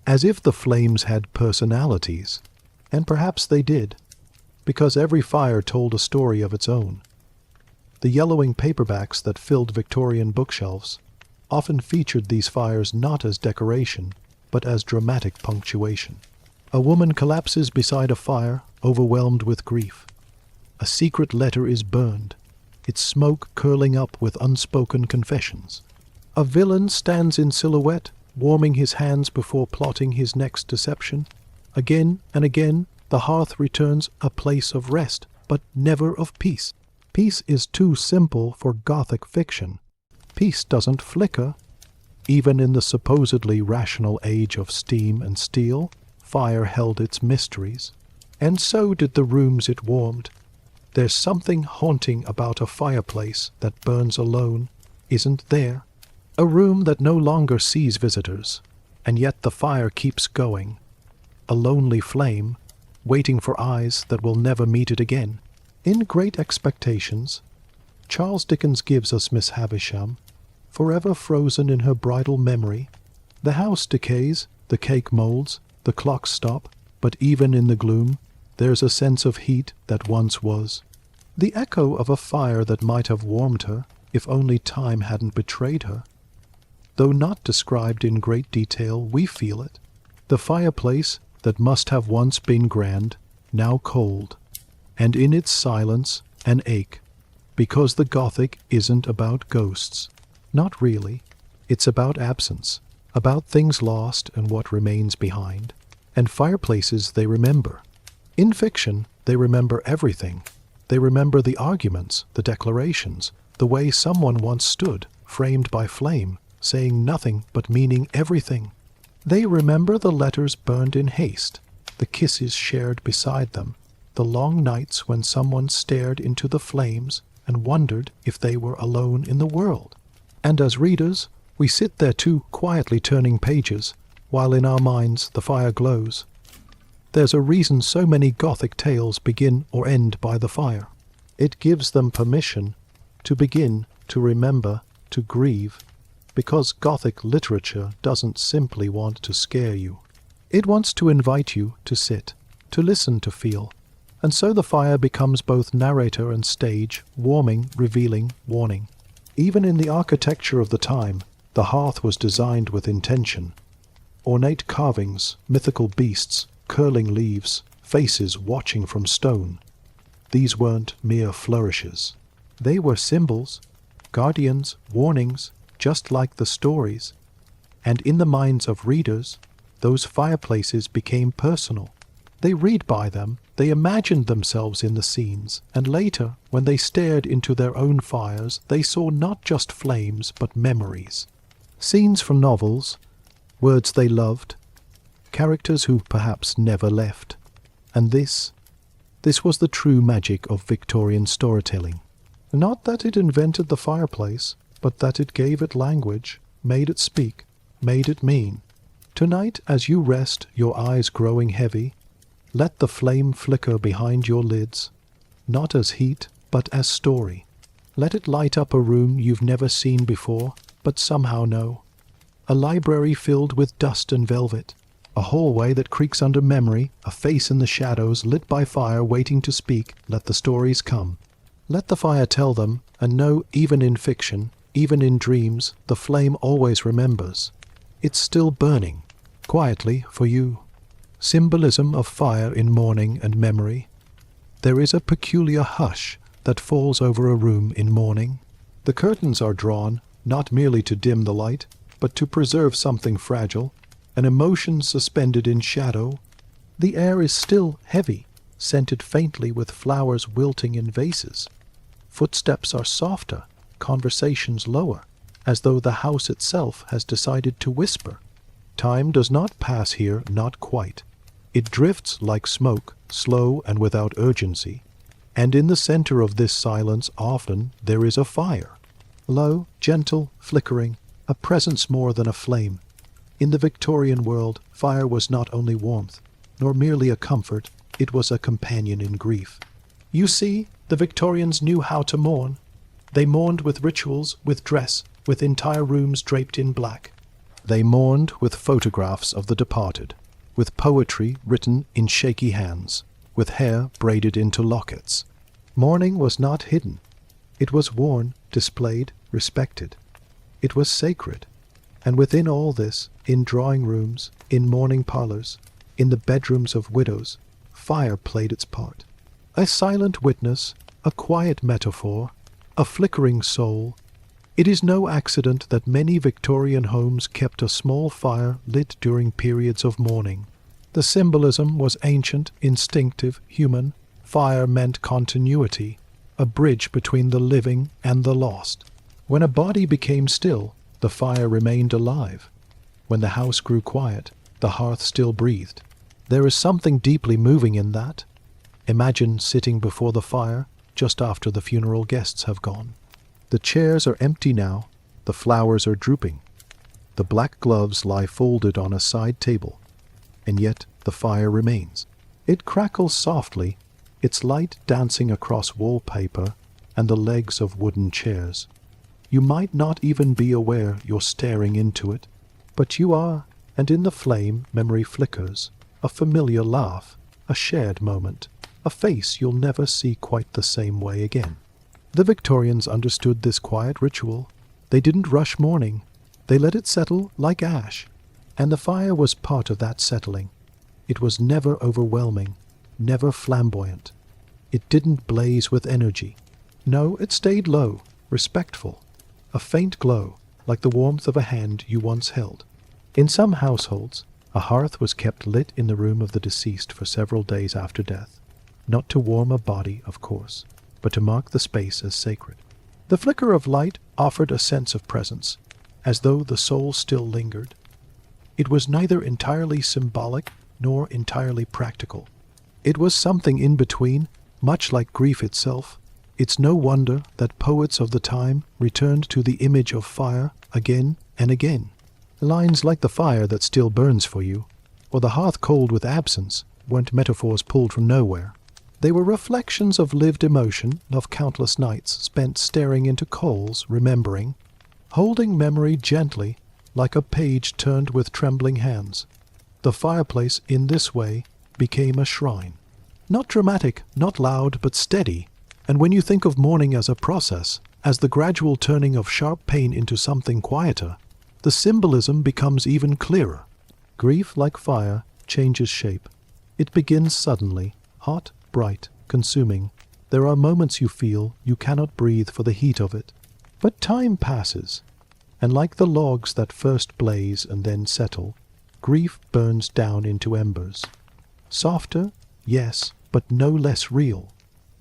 as if the flames had personalities. And perhaps they did, because every fire told a story of its own. The yellowing paperbacks that filled Victorian bookshelves often featured these fires not as decoration, but as dramatic punctuation. A woman collapses beside a fire, overwhelmed with grief. A secret letter is burned, its smoke curling up with unspoken confessions. A villain stands in silhouette, warming his hands before plotting his next deception. Again and again, the hearth returns a place of rest, but never of peace. Peace is too simple for Gothic fiction. Peace doesn't flicker. Even in the supposedly rational age of steam and steel, fire held its mysteries. And so did the rooms it warmed. There's something haunting about a fireplace that burns alone, isn't there? A room that no longer sees visitors, and yet the fire keeps going. A lonely flame, waiting for eyes that will never meet it again. In Great Expectations, Charles Dickens gives us Miss Havisham, forever frozen in her bridal memory. The house decays, the cake molds, the clocks stop, but even in the gloom, there's a sense of heat that once was. The echo of a fire that might have warmed her, if only time hadn't betrayed her. Though not described in great detail, we feel it. The fireplace that must have once been grand, now cold, and in its silence an ache, because the Gothic isn't about ghosts. Not really. It's about absence, about things lost and what remains behind. And fireplaces they remember. In fiction, they remember everything. They remember the arguments, the declarations, the way someone once stood, framed by flame, saying nothing but meaning everything. They remember the letters burned in haste, the kisses shared beside them, the long nights when someone stared into the flames and wondered if they were alone in the world. And as readers, we sit there too, quietly turning pages, while in our minds the fire glows. There's a reason so many Gothic tales begin or end by the fire. It gives them permission to begin, to remember, to grieve, because Gothic literature doesn't simply want to scare you. It wants to invite you to sit, to listen, to feel. And so the fire becomes both narrator and stage, warming, revealing, warning. Even in the architecture of the time, the hearth was designed with intention. Ornate carvings, mythical beasts, curling leaves, faces watching from stone. These weren't mere flourishes. They were symbols, guardians, warnings, just like the stories. And in the minds of readers, those fireplaces became personal. They read by them, they imagined themselves in the scenes, and later, when they stared into their own fires, they saw not just flames, but memories. Scenes from novels, words they loved, characters who perhaps never left. And this was the true magic of Victorian storytelling. Not that it invented the fireplace, but that it gave it language, made it speak, made it mean. Tonight, as you rest, your eyes growing heavy, let the flame flicker behind your lids, not as heat, but as story. Let it light up a room you've never seen before, but somehow know. A library filled with dust and velvet, a hallway that creaks under memory, a face in the shadows lit by fire waiting to speak. Let the stories come. Let the fire tell them, and know even in fiction, even in dreams, the flame always remembers. It's still burning, quietly for you. Symbolism of fire in mourning and memory. There is a peculiar hush that falls over a room in mourning. The curtains are drawn, not merely to dim the light, but to preserve something fragile, an emotion suspended in shadow. The air is still heavy, scented faintly with flowers wilting in vases. Footsteps are softer, conversations lower, as though the house itself has decided to whisper. Time does not pass here, not quite. It drifts like smoke, slow and without urgency. And in the center of this silence often there is a fire. Low, gentle, flickering, a presence more than a flame. In the Victorian world, fire was not only warmth, nor merely a comfort, it was a companion in grief. You see, the Victorians knew how to mourn. They mourned with rituals, with dress, with entire rooms draped in black. They mourned with photographs of the departed, with poetry written in shaky hands, with hair braided into lockets. Mourning was not hidden. It was worn, displayed, respected. It was sacred. And within all this, in drawing rooms, in mourning parlors, in the bedrooms of widows, fire played its part. A silent witness, a quiet metaphor, a flickering soul. It is no accident that many Victorian homes kept a small fire lit during periods of mourning. The symbolism was ancient, instinctive, human. Fire meant continuity, a bridge between the living and the lost. When a body became still, the fire remained alive. When the house grew quiet, the hearth still breathed. There is something deeply moving in that. Imagine sitting before the fire just after the funeral guests have gone. The chairs are empty now, the flowers are drooping. The black gloves lie folded on a side table, and yet the fire remains. It crackles softly, its light dancing across wallpaper and the legs of wooden chairs. You might not even be aware you're staring into it, but you are, and in the flame memory flickers, a familiar laugh, a shared moment, a face you'll never see quite the same way again. The Victorians understood this quiet ritual. They didn't rush mourning. They let it settle like ash, and the fire was part of that settling. It was never overwhelming, never flamboyant. It didn't blaze with energy. No, it stayed low, respectful, a faint glow, like the warmth of a hand you once held. In some households, a hearth was kept lit in the room of the deceased for several days after death, not to warm a body, of course, but to mark the space as sacred. The flicker of light offered a sense of presence. as though the soul still lingered. It was neither entirely symbolic nor entirely practical. It was something in between, much like grief itself. It's no wonder that poets of the time returned to the image of fire again and again. Lines like the fire that still burns for you, or the hearth cold with absence, weren't metaphors pulled from nowhere. They were reflections of lived emotion, of countless nights spent staring into coals, remembering, holding memory gently, like a page turned with trembling hands. The fireplace, in this way, became a shrine. Not dramatic, not loud, but steady. And when you think of mourning as a process, as the gradual turning of sharp pain into something quieter, the symbolism becomes even clearer. Grief, like fire, changes shape. It begins suddenly, hot, bright, consuming. There are moments you feel you cannot breathe for the heat of it. But time passes, and like the logs that first blaze and then settle, grief burns down into embers. Softer, yes, but no less real.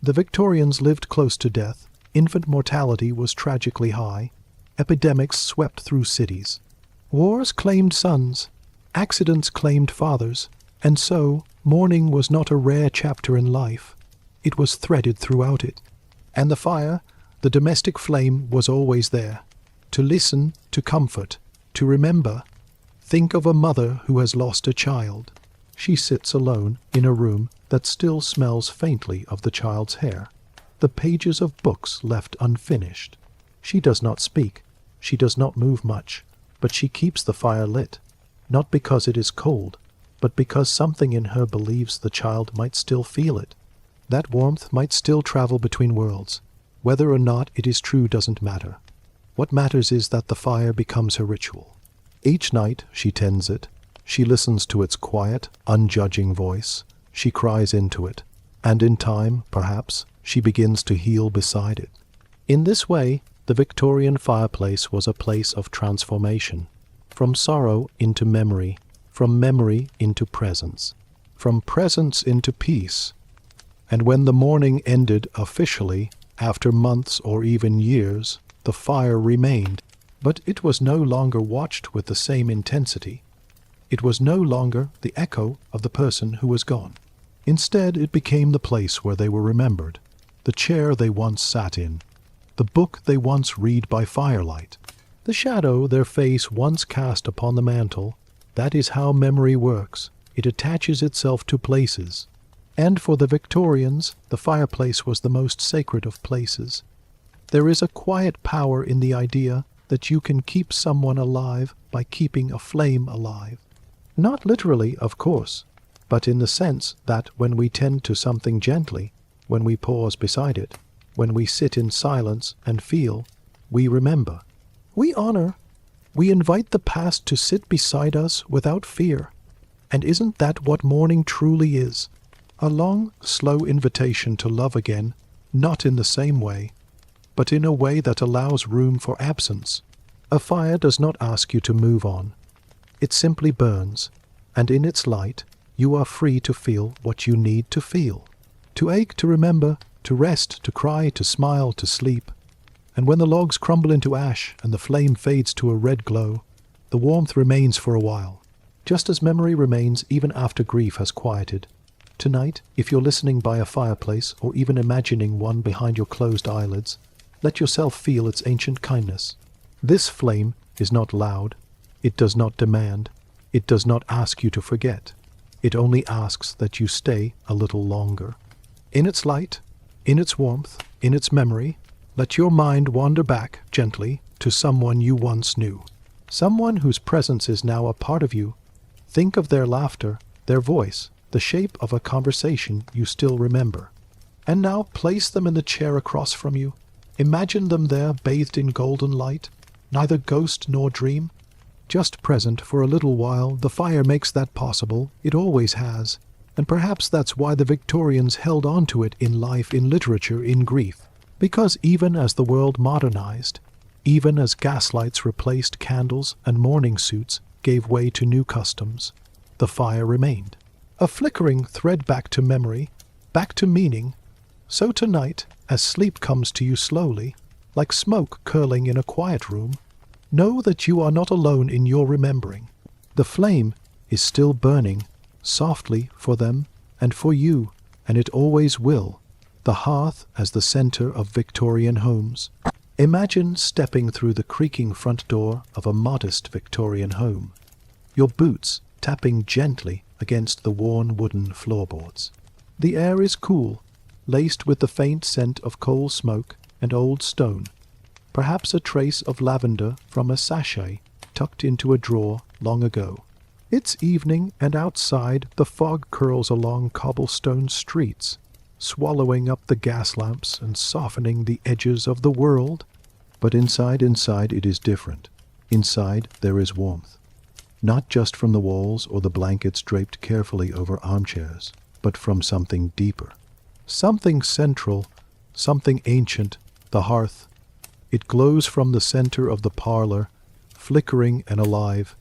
The Victorians lived close to death. Infant mortality was tragically high. Epidemics swept through cities. Wars claimed sons. Accidents claimed fathers. And so, mourning was not a rare chapter in life. It was threaded throughout it. And the fire, the domestic flame, was always there. To listen, to comfort, to remember. Think of a mother who has lost a child. She sits alone in a room that still smells faintly of the child's hair, the pages of books left unfinished. She does not speak, she does not move much, but she keeps the fire lit, not because it is cold, but because something in her believes the child might still feel it. That warmth might still travel between worlds. Whether or not it is true doesn't matter. What matters is that the fire becomes her ritual. Each night she tends it. She listens to its quiet, unjudging voice. She cries into it. And in time, perhaps, she begins to heal beside it. In this way, the Victorian fireplace was a place of transformation. From sorrow into memory. From memory into presence. From presence into peace. And when the mourning ended officially, after months or even years, the fire remained, but it was no longer watched with the same intensity. It was no longer the echo of the person who was gone. Instead, it became the place where they were remembered, the chair they once sat in, the book they once read by firelight, the shadow their face once cast upon the mantel. That is how memory works. It attaches itself to places. And for the Victorians, the fireplace was the most sacred of places. There is a quiet power in the idea that you can keep someone alive by keeping a flame alive. Not literally, of course, but in the sense that when we tend to something gently, when we pause beside it, when we sit in silence and feel, we remember. We honor. We invite the past to sit beside us without fear. And isn't that what mourning truly is? A long, slow invitation to love again, not in the same way, but in a way that allows room for absence. A fire does not ask you to move on. It simply burns, and in its light, you are free to feel what you need to feel. To ache, to remember, to rest, to cry, to smile, to sleep. And when the logs crumble into ash and the flame fades to a red glow, the warmth remains for a while, just as memory remains even after grief has quieted. Tonight, if you're listening by a fireplace or even imagining one behind your closed eyelids, let yourself feel its ancient kindness. This flame is not loud. It does not demand. It does not ask you to forget. It only asks that you stay a little longer. In its light, in its warmth, in its memory, let your mind wander back gently to someone you once knew. Someone whose presence is now a part of you. Think of their laughter, their voice, the shape of a conversation you still remember. And now place them in the chair across from you. Imagine them there bathed in golden light, neither ghost nor dream. Just present for a little while. The fire makes that possible. It always has. And perhaps that's why the Victorians held on to it in life, in literature, in grief. Because even as the world modernized, even as gaslights replaced candles and mourning suits gave way to new customs, the fire remained. A flickering thread back to memory, back to meaning. So tonight, as sleep comes to you slowly, like smoke curling in a quiet room, Know that you are not alone in your remembering. The flame is still burning, softly for them and for you, and it always will. The hearth as the center of Victorian homes. Imagine stepping through the creaking front door of a modest Victorian home, your boots tapping gently against the worn wooden floorboards. The air is cool, laced with the faint scent of coal smoke and old stone, perhaps a trace of lavender from a sachet tucked into a drawer long ago. It's evening, and outside the fog curls along cobblestone streets, swallowing up the gas lamps and softening the edges of the world. But inside it is different. Inside there is warmth. Not just from the walls or the blankets draped carefully over armchairs, but from something deeper. Something central, something ancient, the hearth. It glows from the center of the parlor, flickering and alive,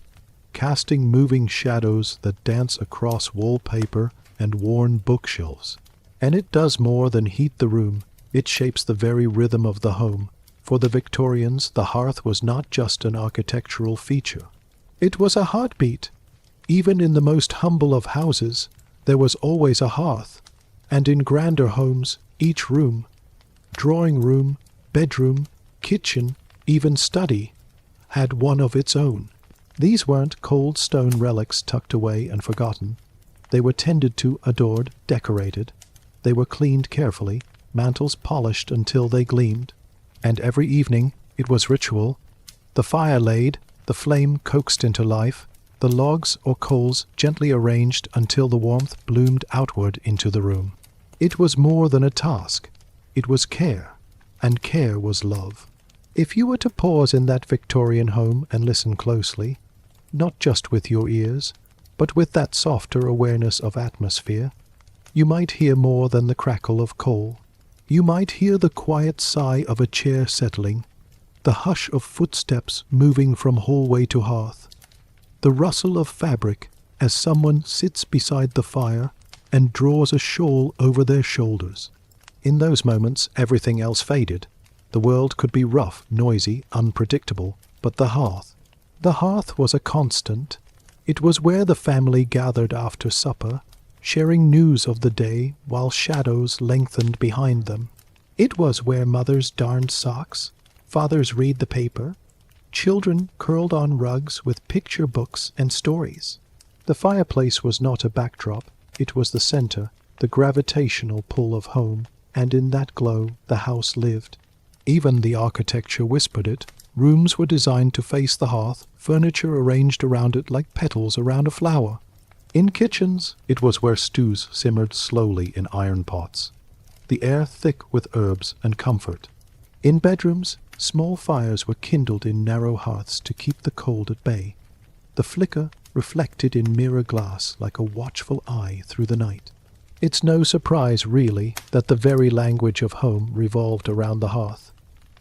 casting moving shadows that dance across wallpaper and worn bookshelves. And it does more than heat the room, it shapes the very rhythm of the home. For the Victorians, the hearth was not just an architectural feature. It was a heartbeat. Even in the most humble of houses, there was always a hearth, and in grander homes, each room, drawing room, bedroom, kitchen, even study, had one of its own. These weren't cold stone relics tucked away and forgotten. They were tended to, adored, decorated. They were cleaned carefully, mantles polished until they gleamed. And every evening it was ritual. The fire laid, the flame coaxed into life, the logs or coals gently arranged until the warmth bloomed outward into the room. It was more than a task. It was care, and care was love. If you were to pause in that Victorian home and listen closely, not just with your ears, but with that softer awareness of atmosphere, you might hear more than the crackle of coal. You might hear the quiet sigh of a chair settling, the hush of footsteps moving from hallway to hearth, the rustle of fabric as someone sits beside the fire and draws a shawl over their shoulders. In those moments, everything else faded. The world could be rough, noisy, unpredictable, but the hearth was a constant. It was where the family gathered after supper, sharing news of the day while shadows lengthened behind them. It was where mothers darned socks, fathers read the paper, children curled on rugs with picture books and stories. The fireplace was not a backdrop, it was the center, the gravitational pull of home, and in that glow the house lived. Even the architecture whispered it. Rooms were designed to face the hearth, furniture arranged around it like petals around a flower. In kitchens, it was where stews simmered slowly in iron pots, the air thick with herbs and comfort. In bedrooms, small fires were kindled in narrow hearths to keep the cold at bay. The flicker reflected in mirror glass like a watchful eye through the night. It's no surprise, really, that the very language of home revolved around the hearth.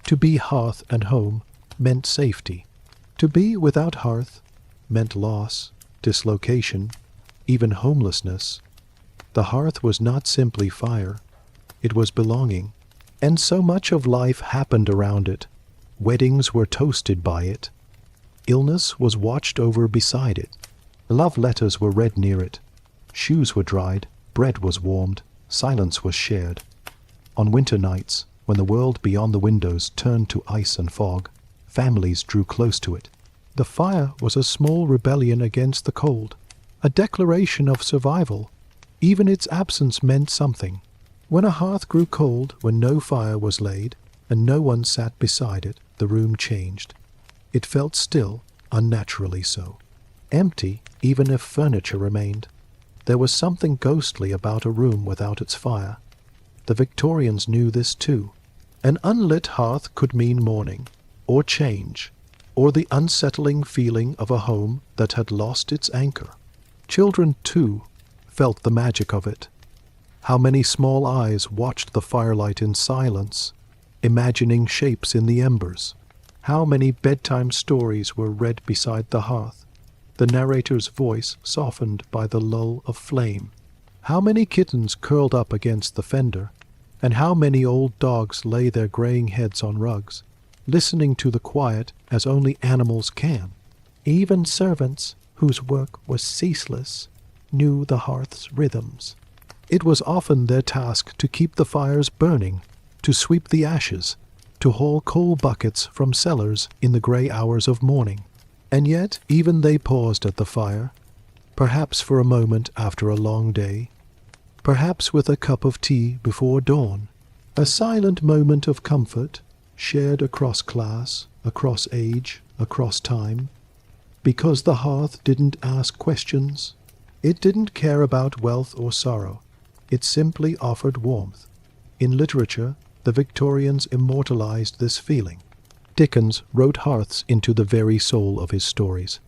To be hearth and home meant safety. To be without hearth meant loss, dislocation, even homelessness. The hearth was not simply fire, it was belonging. And so much of life happened around it. Weddings were toasted by it. Illness was watched over beside it. Love letters were read near it. Shoes were dried, bread was warmed, silence was shared. On winter nights, when the world beyond the windows turned to ice and fog, families drew close to it. The fire was a small rebellion against the cold, a declaration of survival. Even its absence meant something. When a hearth grew cold, when no fire was laid, and no one sat beside it, the room changed. It felt still, unnaturally so. Empty, even if furniture remained. There was something ghostly about a room without its fire. The Victorians knew this too. An unlit hearth could mean mourning, or change, or the unsettling feeling of a home that had lost its anchor. Children, too, felt the magic of it. How many small eyes watched the firelight in silence, imagining shapes in the embers. How many bedtime stories were read beside the hearth, the narrator's voice softened by the lull of flame. How many kittens curled up against the fender, and how many old dogs lay their graying heads on rugs. listening to the quiet as only animals can. Even servants, whose work was ceaseless, knew the hearth's rhythms. It was often their task to keep the fires burning, to sweep the ashes, to haul coal buckets from cellars in the grey hours of morning. And yet even they paused at the fire, perhaps for a moment after a long day, perhaps with a cup of tea before dawn, a silent moment of comfort, shared across class, across age, across time, because the hearth didn't ask questions. It didn't care about wealth or sorrow. It simply offered warmth. In literature, the Victorians immortalized this feeling. Dickens wrote hearths into the very soul of his stories.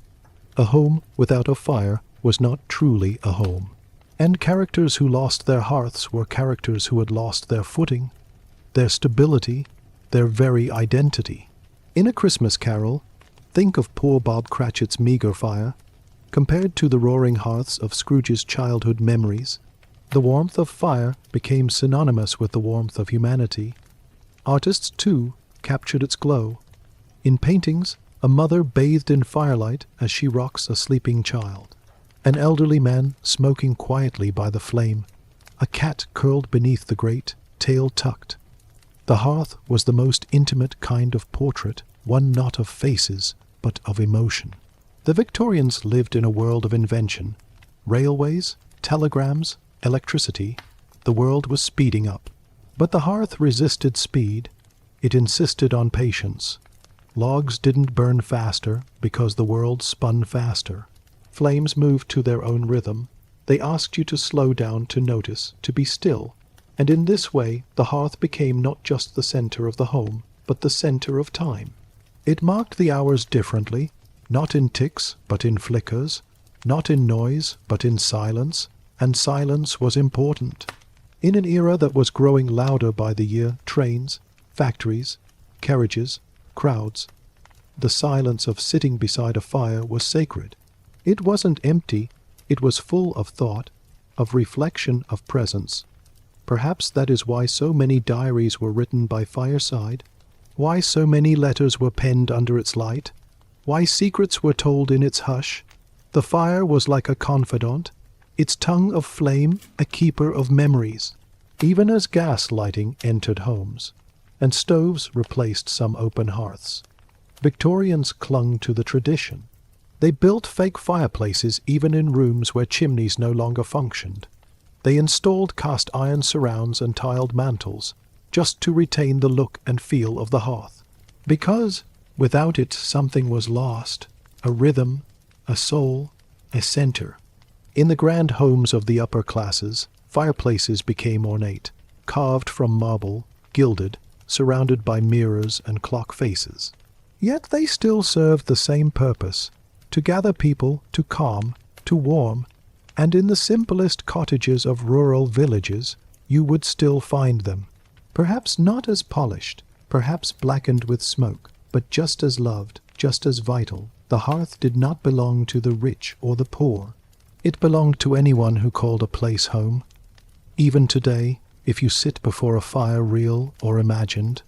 A home without a fire was not truly a home. And characters who lost their hearths were characters who had lost their footing, their stability, their very identity. In A Christmas Carol, think of poor Bob Cratchit's meagre fire. Compared to the roaring hearths of Scrooge's childhood memories, the warmth of fire became synonymous with the warmth of humanity. Artists, too, captured its glow. In paintings, a mother bathed in firelight as she rocks a sleeping child. An elderly man smoking quietly by the flame. A cat curled beneath the grate, tail tucked. The hearth was the most intimate kind of portrait, one not of faces, but of emotion. The Victorians lived in a world of invention. Railways, telegrams, electricity. The world was speeding up. But the hearth resisted speed. It insisted on patience. Logs didn't burn faster because the world spun faster. Flames moved to their own rhythm. They asked you to slow down, to notice, to be still. And in this way, the hearth became not just the center of the home, but the center of time. It marked the hours differently, not in ticks, but in flickers, not in noise, but in silence, and silence was important. In an era that was growing louder by the year, trains, factories, carriages, crowds, the silence of sitting beside a fire was sacred. It wasn't empty, it was full of thought, of reflection, of presence. Perhaps that is why so many diaries were written by fireside, why so many letters were penned under its light, why secrets were told in its hush. The fire was like a confidant, its tongue of flame a keeper of memories, even as gas lighting entered homes, and stoves replaced some open hearths. Victorians clung to the tradition. They built fake fireplaces even in rooms where chimneys no longer functioned. They installed cast iron surrounds and tiled mantels, just to retain the look and feel of the hearth. Because without it something was lost, a rhythm, a soul, a center. In the grand homes of the upper classes, fireplaces became ornate, carved from marble, gilded, surrounded by mirrors and clock faces. Yet they still served the same purpose, to gather people, to calm, to warm, and in the simplest cottages of rural villages you would still find them, perhaps not as polished, perhaps blackened with smoke, but just as loved, just as vital. The hearth did not belong to the rich or the poor. It belonged to anyone who called a place home. Even today, if you sit before a fire real or imagined,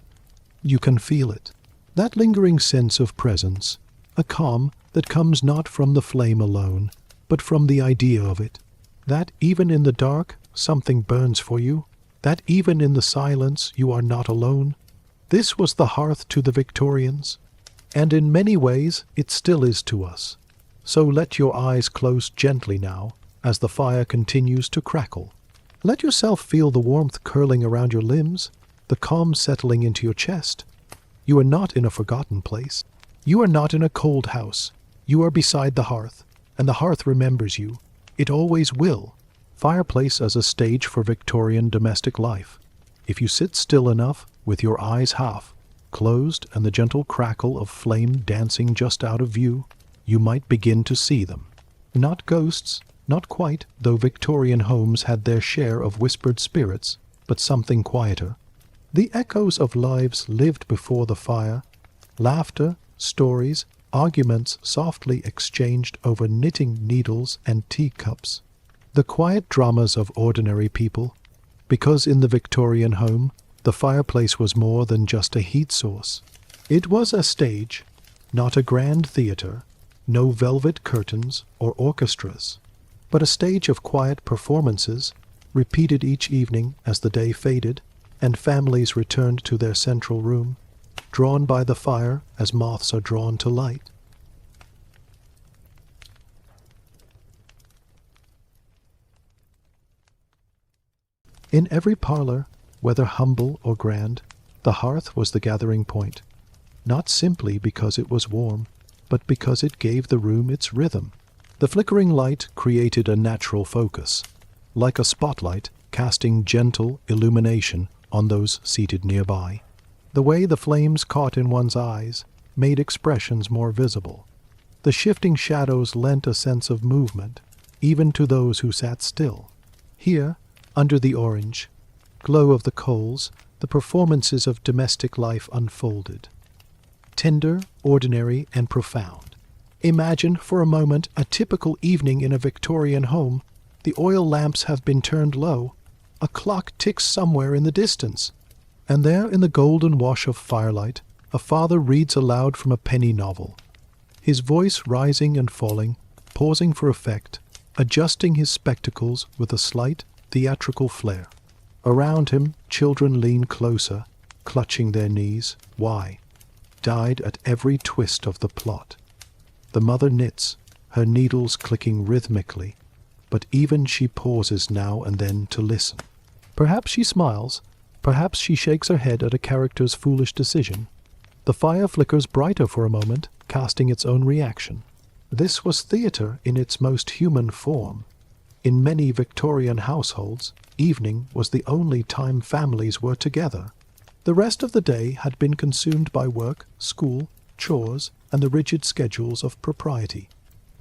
you can feel it. That lingering sense of presence, a calm that comes not from the flame alone, but from the idea of it. That even in the dark, something burns for you. That even in the silence, you are not alone. This was the hearth to the Victorians, and in many ways it still is to us. So let your eyes close gently now, as the fire continues to crackle. Let yourself feel the warmth curling around your limbs, the calm settling into your chest. You are not in a forgotten place. You are not in a cold house. You are beside the hearth, and the hearth remembers you. It always will. Fireplace as a stage for Victorian domestic life. If you sit still enough, with your eyes half closed and the gentle crackle of flame dancing just out of view, you might begin to see them. Not ghosts, not quite, though Victorian homes had their share of whispered spirits, but something quieter. The echoes of lives lived before the fire, laughter, stories, arguments softly exchanged over knitting needles and teacups. The quiet dramas of ordinary people, because in the Victorian home, the fireplace was more than just a heat source. It was a stage, not a grand theatre, no velvet curtains or orchestras, but a stage of quiet performances, repeated each evening as the day faded, and families returned to their central room, drawn by the fire as moths are drawn to light. In every parlor, whether humble or grand, the hearth was the gathering point, not simply because it was warm, but because it gave the room its rhythm. The flickering light created a natural focus, like a spotlight casting gentle illumination on those seated nearby. The way the flames caught in one's eyes made expressions more visible. The shifting shadows lent a sense of movement, even to those who sat still. Here, under the orange glow of the coals, the performances of domestic life unfolded. Tender, ordinary, and profound. Imagine for a moment a typical evening in a Victorian home. The oil lamps have been turned low. A clock ticks somewhere in the distance. And there, in the golden wash of firelight, a father reads aloud from a penny novel, his voice rising and falling, pausing for effect, adjusting his spectacles with a slight theatrical flair. Around him, children lean closer, clutching their knees. Why? Died at every twist of the plot. The mother knits, her needles clicking rhythmically, but even she pauses now and then to listen. Perhaps she smiles, perhaps she shakes her head at a character's foolish decision. The fire flickers brighter for a moment, casting its own reaction. This was theatre in its most human form. In many Victorian households, evening was the only time families were together. The rest of the day had been consumed by work, school, chores, and the rigid schedules of propriety.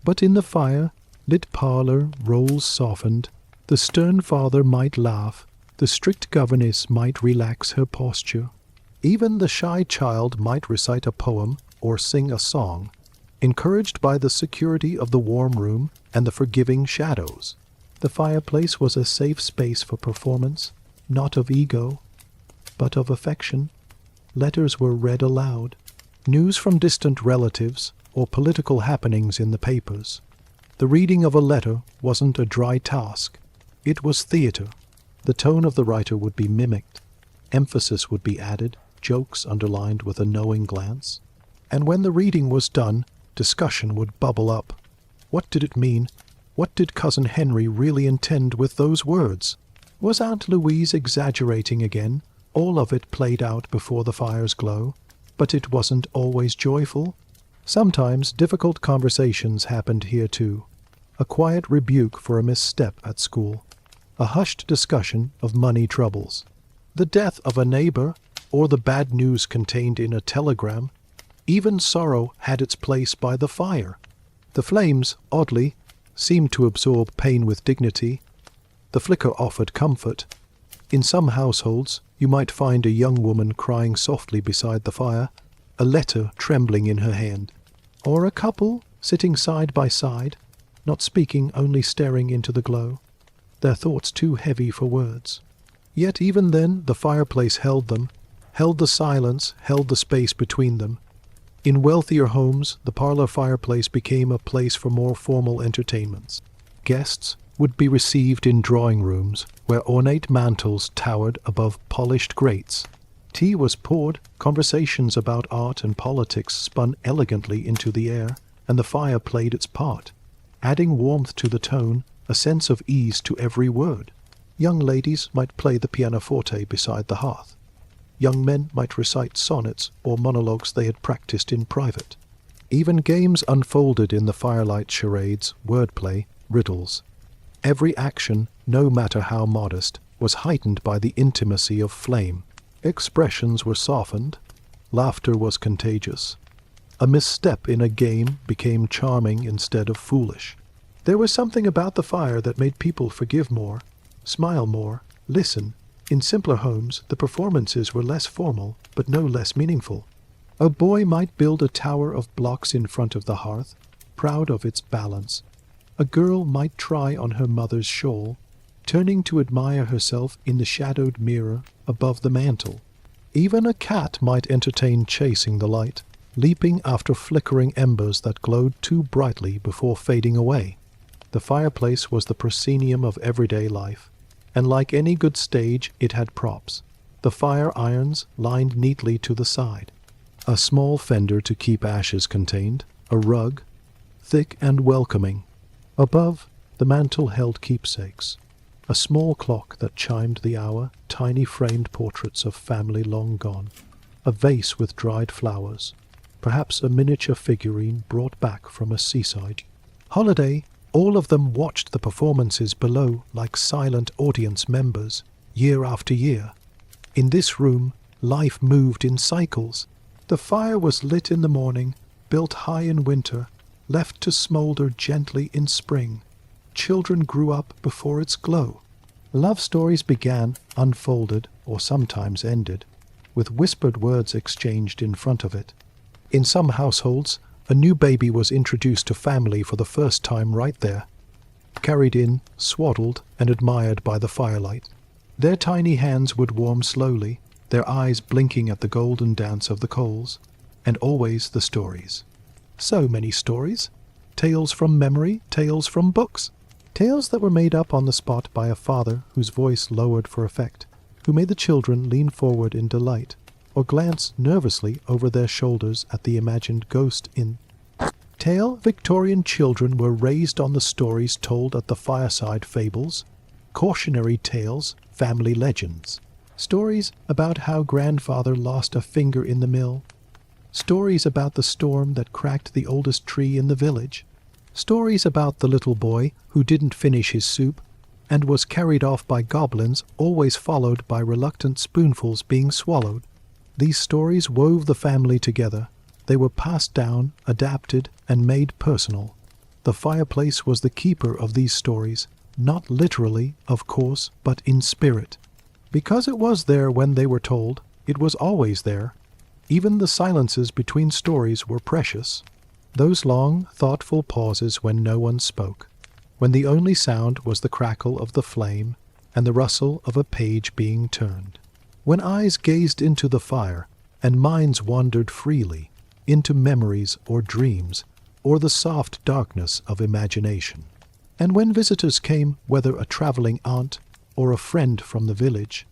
But in the fire-lit parlor, roles softened. The stern father might laugh, the strict governess might relax her posture. Even the shy child might recite a poem or sing a song, encouraged by the security of the warm room and the forgiving shadows. The fireplace was a safe space for performance, not of ego, but of affection. Letters were read aloud, news from distant relatives, or political happenings in the papers. The reading of a letter wasn't a dry task. It was theatre. The tone of the writer would be mimicked. Emphasis would be added, jokes underlined with a knowing glance. And when the reading was done, discussion would bubble up. What did it mean? What did Cousin Henry really intend with those words? Was Aunt Louise exaggerating again? All of it played out before the fire's glow. But it wasn't always joyful. Sometimes difficult conversations happened here too. A quiet rebuke for a misstep at school. A hushed discussion of money troubles. The death of a neighbor, or the bad news contained in a telegram. Even sorrow had its place by the fire. The flames, oddly, seemed to absorb pain with dignity. The flicker offered comfort. In some households, you might find a young woman crying softly beside the fire, a letter trembling in her hand. Or a couple sitting side by side, not speaking, only staring into the glow, their thoughts too heavy for words. Yet even then the fireplace held them, held the silence, held the space between them. In wealthier homes, the parlor fireplace became a place for more formal entertainments. Guests would be received in drawing rooms, where ornate mantels towered above polished grates. Tea was poured, conversations about art and politics spun elegantly into the air, and the fire played its part, adding warmth to the tone, a sense of ease to every word. Young ladies might play the pianoforte beside the hearth. Young men might recite sonnets or monologues they had practiced in private. Even games unfolded in the firelight charades, wordplay, riddles. Every action, no matter how modest, was heightened by the intimacy of flame. Expressions were softened. Laughter was contagious. A misstep in a game became charming instead of foolish. There was something about the fire that made people forgive more, smile more, listen. In simpler homes, the performances were less formal, but no less meaningful. A boy might build a tower of blocks in front of the hearth, proud of its balance. A girl might try on her mother's shawl, turning to admire herself in the shadowed mirror above the mantel. Even a cat might entertain chasing the light, leaping after flickering embers that glowed too brightly before fading away. The fireplace was the proscenium of everyday life, and like any good stage it had props. The fire irons lined neatly to the side, a small fender to keep ashes contained, a rug, thick and welcoming. Above, the mantel held keepsakes, a small clock that chimed the hour, tiny framed portraits of family long gone, a vase with dried flowers, perhaps a miniature figurine brought back from a seaside holiday. All of them watched the performances below like silent audience members, year after year. In this room, life moved in cycles. The fire was lit in the morning, built high in winter, left to smolder gently in spring. Children grew up before its glow. Love stories began, unfolded, or sometimes ended, with whispered words exchanged in front of it. In some households, a new baby was introduced to family for the first time right there, carried in, swaddled, and admired by the firelight. Their tiny hands would warm slowly, their eyes blinking at the golden dance of the coals, and always the stories. So many stories. Tales from memory, tales from books. Tales that were made up on the spot by a father whose voice lowered for effect, who made the children lean forward in delight, or glance nervously over their shoulders at the imagined ghost in tale. Victorian children were raised on the stories told at the fireside, fables, cautionary tales, family legends. Stories about how grandfather lost a finger in the mill. Stories about the storm that cracked the oldest tree in the village. Stories about the little boy who didn't finish his soup and was carried off by goblins, always followed by reluctant spoonfuls being swallowed. These stories wove the family together. They were passed down, adapted, and made personal. The fireplace was the keeper of these stories, not literally, of course, but in spirit. Because it was there when they were told, it was always there. Even the silences between stories were precious. Those long, thoughtful pauses when no one spoke, when the only sound was the crackle of the flame and the rustle of a page being turned. When eyes gazed into the fire, and minds wandered freely, into memories or dreams, or the soft darkness of imagination. And when visitors came, whether a traveling aunt or a friend from the village,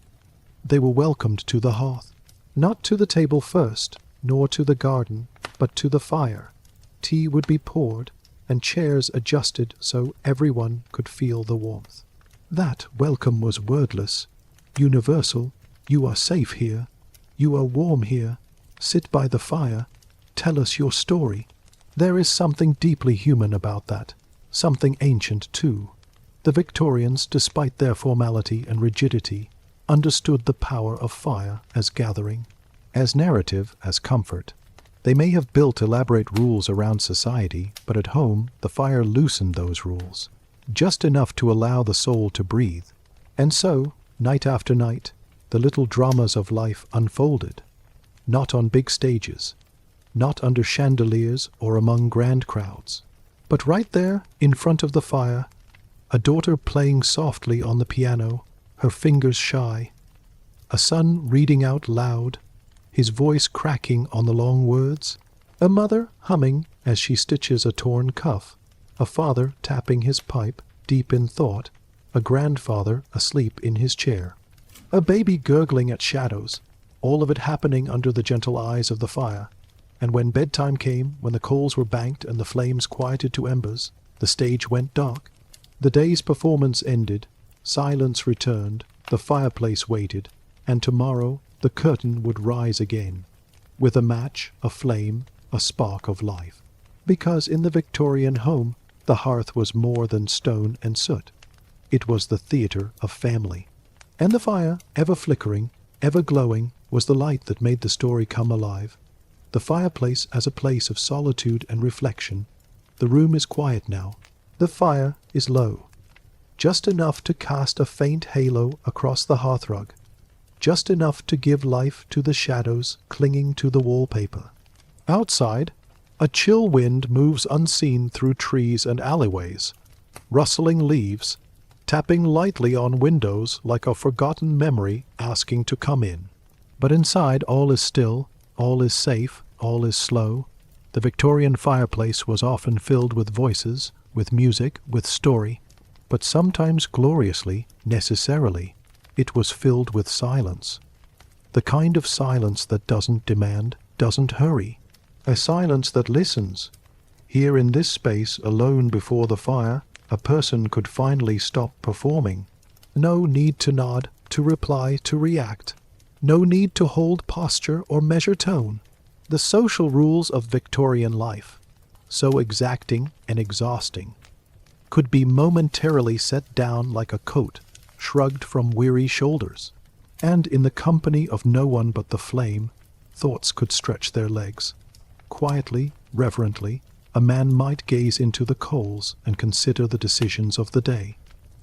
they were welcomed to the hearth, not to the table first, nor to the garden, but to the fire. Tea would be poured, and chairs adjusted so everyone could feel the warmth. That welcome was wordless, universal. You are safe here. You are warm here. Sit by the fire. Tell us your story. There is something deeply human about that, something ancient too. The Victorians, despite their formality and rigidity, understood the power of fire as gathering, as narrative, as comfort. They may have built elaborate rules around society, but at home the fire loosened those rules, just enough to allow the soul to breathe. And so, night after night, the little dramas of life unfolded, not on big stages, not under chandeliers or among grand crowds, but right there in front of the fire, a daughter playing softly on the piano, her fingers shy, a son reading out loud, his voice cracking on the long words, a mother humming as she stitches a torn cuff, a father tapping his pipe, deep in thought, a grandfather asleep in his chair, a baby gurgling at shadows, all of it happening under the gentle eyes of the fire. And when bedtime came, when the coals were banked and the flames quieted to embers, the stage went dark. The day's performance ended, silence returned, the fireplace waited, and tomorrow the curtain would rise again, with a match, a flame, a spark of life. Because in the Victorian home, the hearth was more than stone and soot. It was the theatre of family. And the fire, ever flickering, ever glowing, was the light that made the story come alive. The fireplace as a place of solitude and reflection. The room is quiet now. The fire is low, just enough to cast a faint halo across the hearthrug, just enough to give life to the shadows clinging to the wallpaper. Outside, a chill wind moves unseen through trees and alleyways, rustling leaves, tapping lightly on windows like a forgotten memory asking to come in. But inside all is still, all is safe, all is slow. The Victorian fireplace was often filled with voices, with music, with story, but sometimes gloriously, necessarily, it was filled with silence. The kind of silence that doesn't demand, doesn't hurry. A silence that listens. Here in this space, alone before the fire, a person could finally stop performing. No need to nod, to reply, to react. No need to hold posture or measure tone. The social rules of Victorian life, so exacting and exhausting, could be momentarily set down like a coat shrugged from weary shoulders. And in the company of no one but the flame, thoughts could stretch their legs. Quietly, reverently, a man might gaze into the coals and consider the decisions of the day.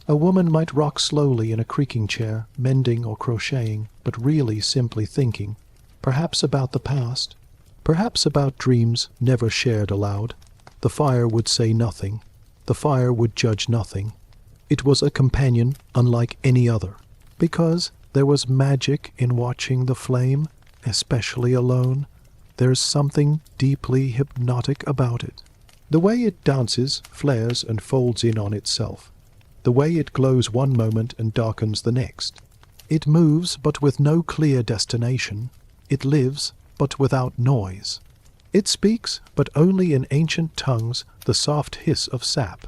A woman might rock slowly in a creaking chair, mending or crocheting, but really simply thinking, perhaps about the past, perhaps about dreams never shared aloud. The fire would say nothing. The fire would judge nothing. It was a companion unlike any other, because there was magic in watching the flame, especially alone. There's something deeply hypnotic about it. The way it dances, flares, and folds in on itself. The way it glows one moment and darkens the next. It moves, but with no clear destination. It lives, but without noise. It speaks, but only in ancient tongues, the soft hiss of sap,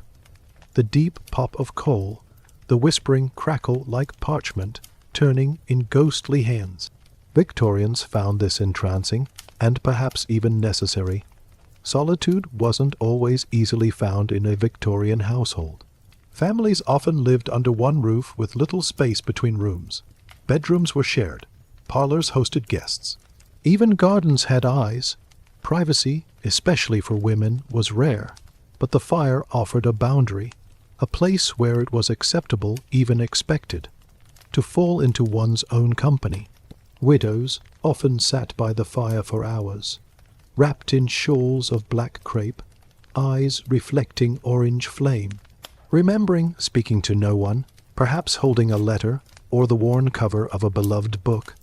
the deep pop of coal, the whispering crackle like parchment, turning in ghostly hands. Victorians found this entrancing, and perhaps even necessary. Solitude wasn't always easily found in a Victorian household. Families often lived under one roof with little space between rooms. Bedrooms were shared. Parlors hosted guests. Even gardens had eyes. Privacy, especially for women, was rare, but the fire offered a boundary, a place where it was acceptable, even expected, to fall into one's own company. Widows often sat by the fire for hours, wrapped in shawls of black crepe, eyes reflecting orange flame, remembering speaking to no one, perhaps holding a letter or the worn cover of a beloved book.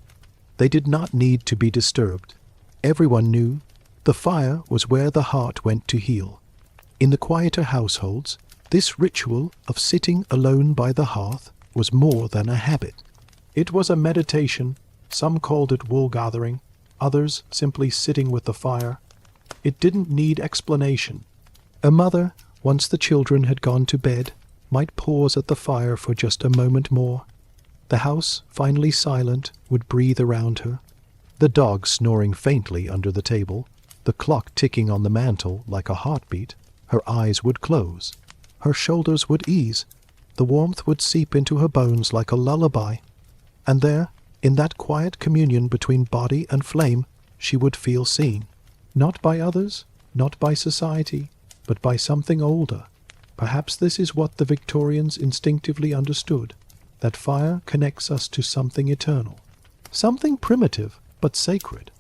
They did not need to be disturbed. Everyone knew the fire was where the heart went to heal. In the quieter households, this ritual of sitting alone by the hearth was more than a habit. It was a meditation. Some called it wool-gathering, others simply sitting with the fire. It didn't need explanation. A mother, once the children had gone to bed, might pause at the fire for just a moment more. The house, finally silent, would breathe around her. The dog snoring faintly under the table, the clock ticking on the mantel like a heartbeat. Her eyes would close. Her shoulders would ease. The warmth would seep into her bones like a lullaby. And there, in that quiet communion between body and flame, she would feel seen. Not by others, not by society, but by something older. Perhaps this is what the Victorians instinctively understood, that fire connects us to something eternal, something primitive but sacred,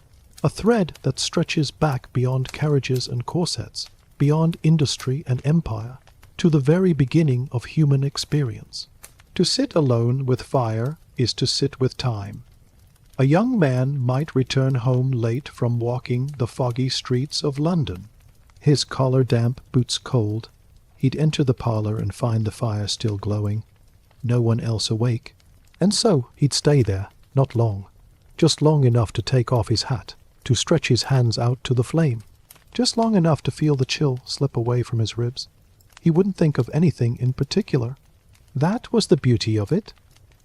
a thread that stretches back beyond carriages and corsets, beyond industry and empire, to the very beginning of human experience. To sit alone with fire is to sit with time. A young man might return home late from walking the foggy streets of London. His collar damp, boots cold. He'd enter the parlor and find the fire still glowing, no one else awake. And so he'd stay there, not long, just long enough to take off his hat, to stretch his hands out to the flame, just long enough to feel the chill slip away from his ribs. He wouldn't think of anything in particular. That was the beauty of it.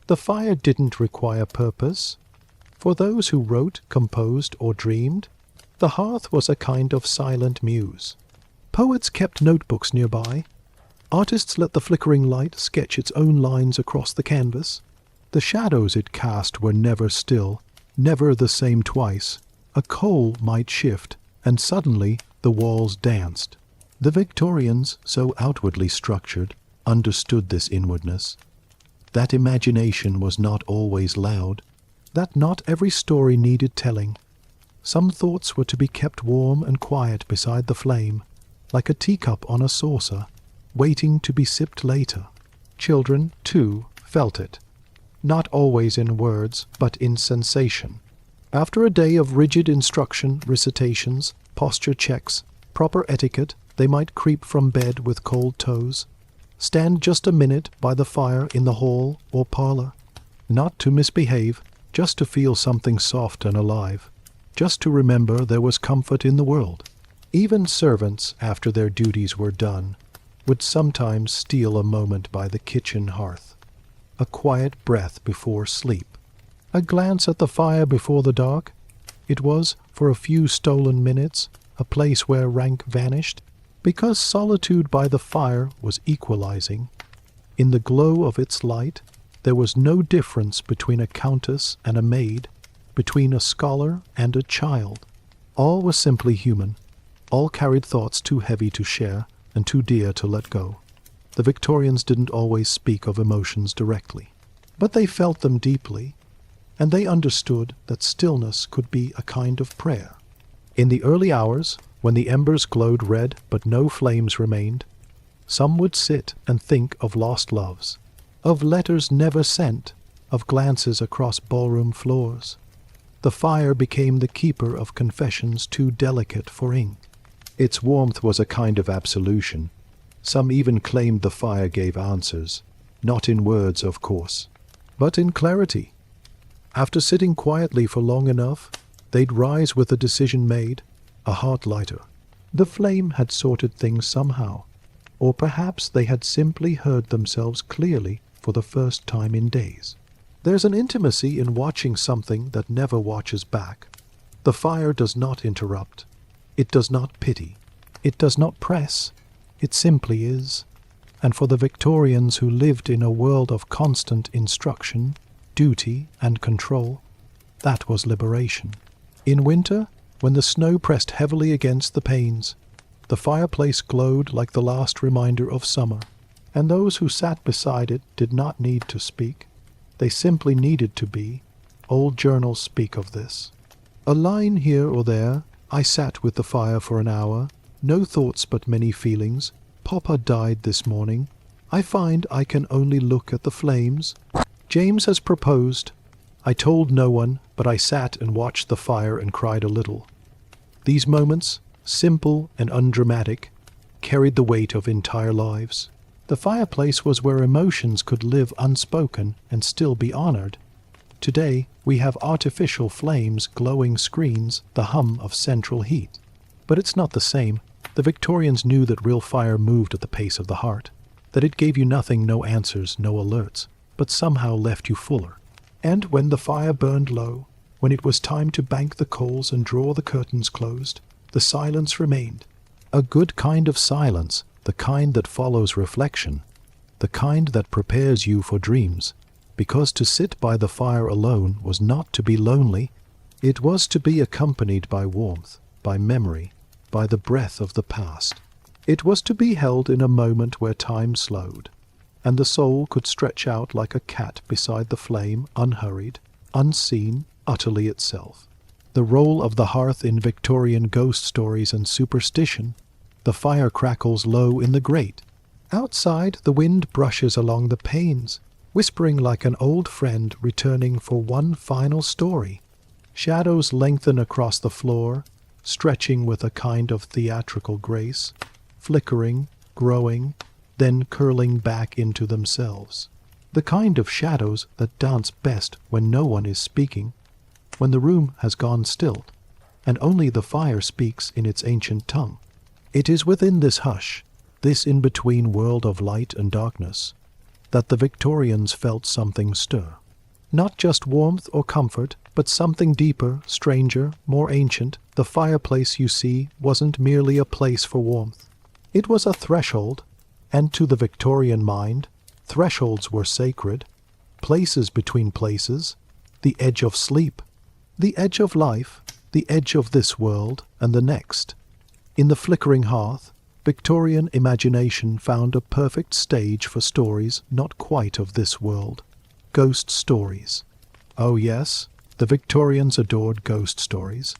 The fire didn't require purpose. For those who wrote, composed, or dreamed, the hearth was a kind of silent muse. Poets kept notebooks nearby. Artists let the flickering light sketch its own lines across the canvas. The shadows it cast were never still, never the same twice. A coal might shift, and suddenly the walls danced. The Victorians, so outwardly structured, understood this inwardness. That imagination was not always loud, that not every story needed telling. Some thoughts were to be kept warm and quiet beside the flame, like a teacup on a saucer, waiting to be sipped later. Children, too, felt it, not always in words, but in sensation. After a day of rigid instruction, recitations, posture checks, proper etiquette, they might creep from bed with cold toes, stand just a minute by the fire in the hall or parlor, not to misbehave, just to feel something soft and alive, just to remember there was comfort in the world. Even servants, after their duties were done, would sometimes steal a moment by the kitchen hearth. A quiet breath before sleep. A glance at the fire before the dark. It was, for a few stolen minutes, a place where rank vanished, because solitude by the fire was equalizing. In the glow of its light, there was no difference between a countess and a maid, between a scholar and a child. All was simply human. All carried thoughts too heavy to share and too dear to let go. The Victorians didn't always speak of emotions directly, but they felt them deeply, and they understood that stillness could be a kind of prayer. In the early hours, when the embers glowed red but no flames remained, some would sit and think of lost loves, of letters never sent, of glances across ballroom floors. The fire became the keeper of confessions too delicate for ink. Its warmth was a kind of absolution. Some even claimed the fire gave answers, not in words, of course, but in clarity. After sitting quietly for long enough, they'd rise with a decision made, a heart lighter. The flame had sorted things somehow, or perhaps they had simply heard themselves clearly for the first time in days. There's an intimacy in watching something that never watches back. The fire does not interrupt. It does not pity. It does not press. It simply is. And for the Victorians who lived in a world of constant instruction, duty, and control, that was liberation. In winter, when the snow pressed heavily against the panes, the fireplace glowed like the last reminder of summer, and those who sat beside it did not need to speak. They simply needed to be. Old journals speak of this. A line here or there. I sat with the fire for an hour, no thoughts but many feelings. Papa died this morning. I find I can only look at the flames. James has proposed. I told no one, but I sat and watched the fire and cried a little. These moments, simple and undramatic, carried the weight of entire lives. The fireplace was where emotions could live unspoken and still be honored. Today, we have artificial flames, glowing screens, the hum of central heat. But it's not the same. The Victorians knew that real fire moved at the pace of the heart, that it gave you nothing, no answers, no alerts, but somehow left you fuller. And when the fire burned low, when it was time to bank the coals and draw the curtains closed, the silence remained. A good kind of silence, the kind that follows reflection, the kind that prepares you for dreams. Because to sit by the fire alone was not to be lonely, it was to be accompanied by warmth, by memory, by the breath of the past. It was to be held in a moment where time slowed, and the soul could stretch out like a cat beside the flame, unhurried, unseen, utterly itself. The role of the hearth in Victorian ghost stories and superstition. The fire crackles low in the grate. Outside, the wind brushes along the panes, whispering like an old friend returning for one final story. Shadows lengthen across the floor, stretching with a kind of theatrical grace, flickering, growing, then curling back into themselves. The kind of shadows that dance best when no one is speaking, when the room has gone still, and only the fire speaks in its ancient tongue. It is within this hush, this in-between world of light and darkness, that the Victorians felt something stir. Not just warmth or comfort, but something deeper, stranger, more ancient. The fireplace, you see, wasn't merely a place for warmth. It was a threshold, and to the Victorian mind, thresholds were sacred, places between places, the edge of sleep, the edge of life, the edge of this world and the next. In the flickering hearth, Victorian imagination found a perfect stage for stories not quite of this world. Ghost stories. Oh yes, the Victorians adored ghost stories,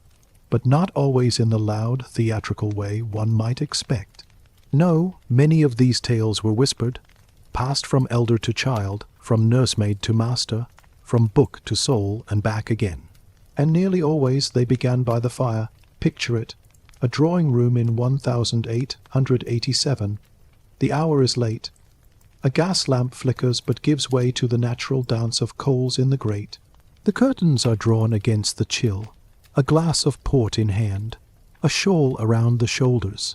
but not always in the loud, theatrical way one might expect. No, many of these tales were whispered, passed from elder to child, from nursemaid to master, from book to soul and back again. And nearly always they began by the fire. Picture it, a drawing room in 1887. The hour is late. A gas lamp flickers but gives way to the natural dance of coals in the grate. The curtains are drawn against the chill, a glass of port in hand, a shawl around the shoulders,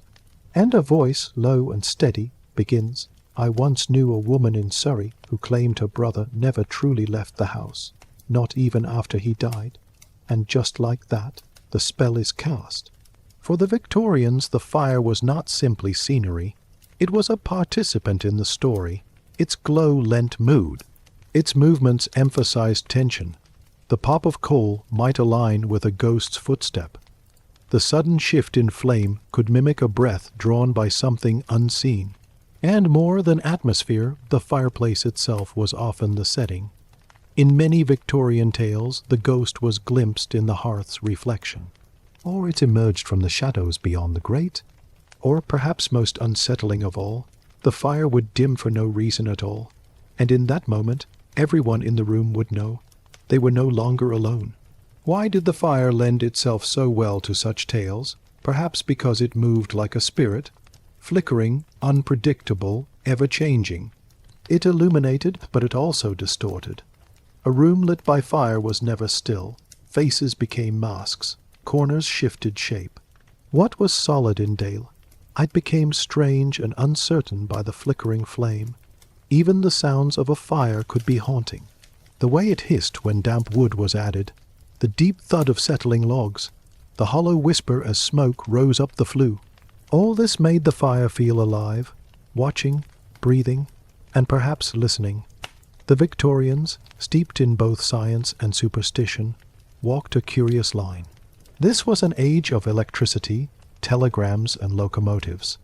and a voice, low and steady, begins, "I once knew a woman in Surrey who claimed her brother never truly left the house, not even after he died, and just like that, the spell is cast." For the Victorians, the fire was not simply scenery. It was a participant in the story. Its glow lent mood. Its movements emphasized tension. The pop of coal might align with a ghost's footstep. The sudden shift in flame could mimic a breath drawn by something unseen. And more than atmosphere, the fireplace itself was often the setting. In many Victorian tales, the ghost was glimpsed in the hearth's reflection. Or it emerged from the shadows beyond the grate. Or, perhaps most unsettling of all, the fire would dim for no reason at all, and in that moment everyone in the room would know they were no longer alone. Why did the fire lend itself so well to such tales? Perhaps because it moved like a spirit, flickering, unpredictable, ever-changing. It illuminated, but it also distorted. A room lit by fire was never still. Faces became masks. Corners shifted shape. What was solid in daylight it became strange and uncertain by the flickering flame. Even the sounds of a fire could be haunting. The way it hissed when damp wood was added, the deep thud of settling logs, the hollow whisper as smoke rose up the flue. All this made the fire feel alive, watching, breathing, and perhaps listening. The Victorians, steeped in both science and superstition, walked a curious line. This was an age of electricity, telegrams, and locomotives,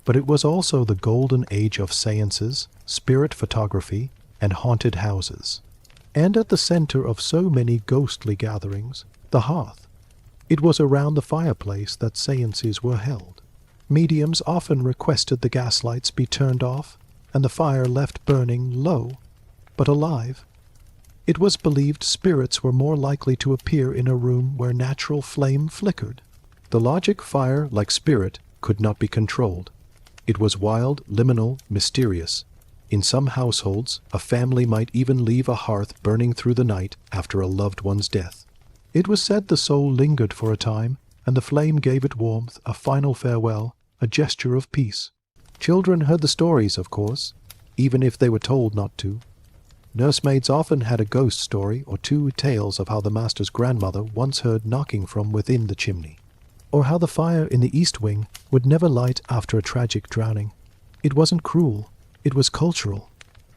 but it was also the golden age of seances, spirit photography, and haunted houses. And at the center of so many ghostly gatherings, the hearth. It was around the fireplace that seances were held. Mediums often requested the gaslights be turned off and the fire left burning low, but alive. It was believed spirits were more likely to appear in a room where natural flame flickered. The logic fire, like spirit, could not be controlled. It was wild, liminal, mysterious. In some households, a family might even leave a hearth burning through the night after a loved one's death. It was said the soul lingered for a time, and the flame gave it warmth, a final farewell, a gesture of peace. Children heard the stories, of course, even if they were told not to. Nursemaids often had a ghost story or two tales of how the master's grandmother once heard knocking from within the chimney, or how the fire in the east wing would never light after a tragic drowning. It wasn't cruel, it was cultural.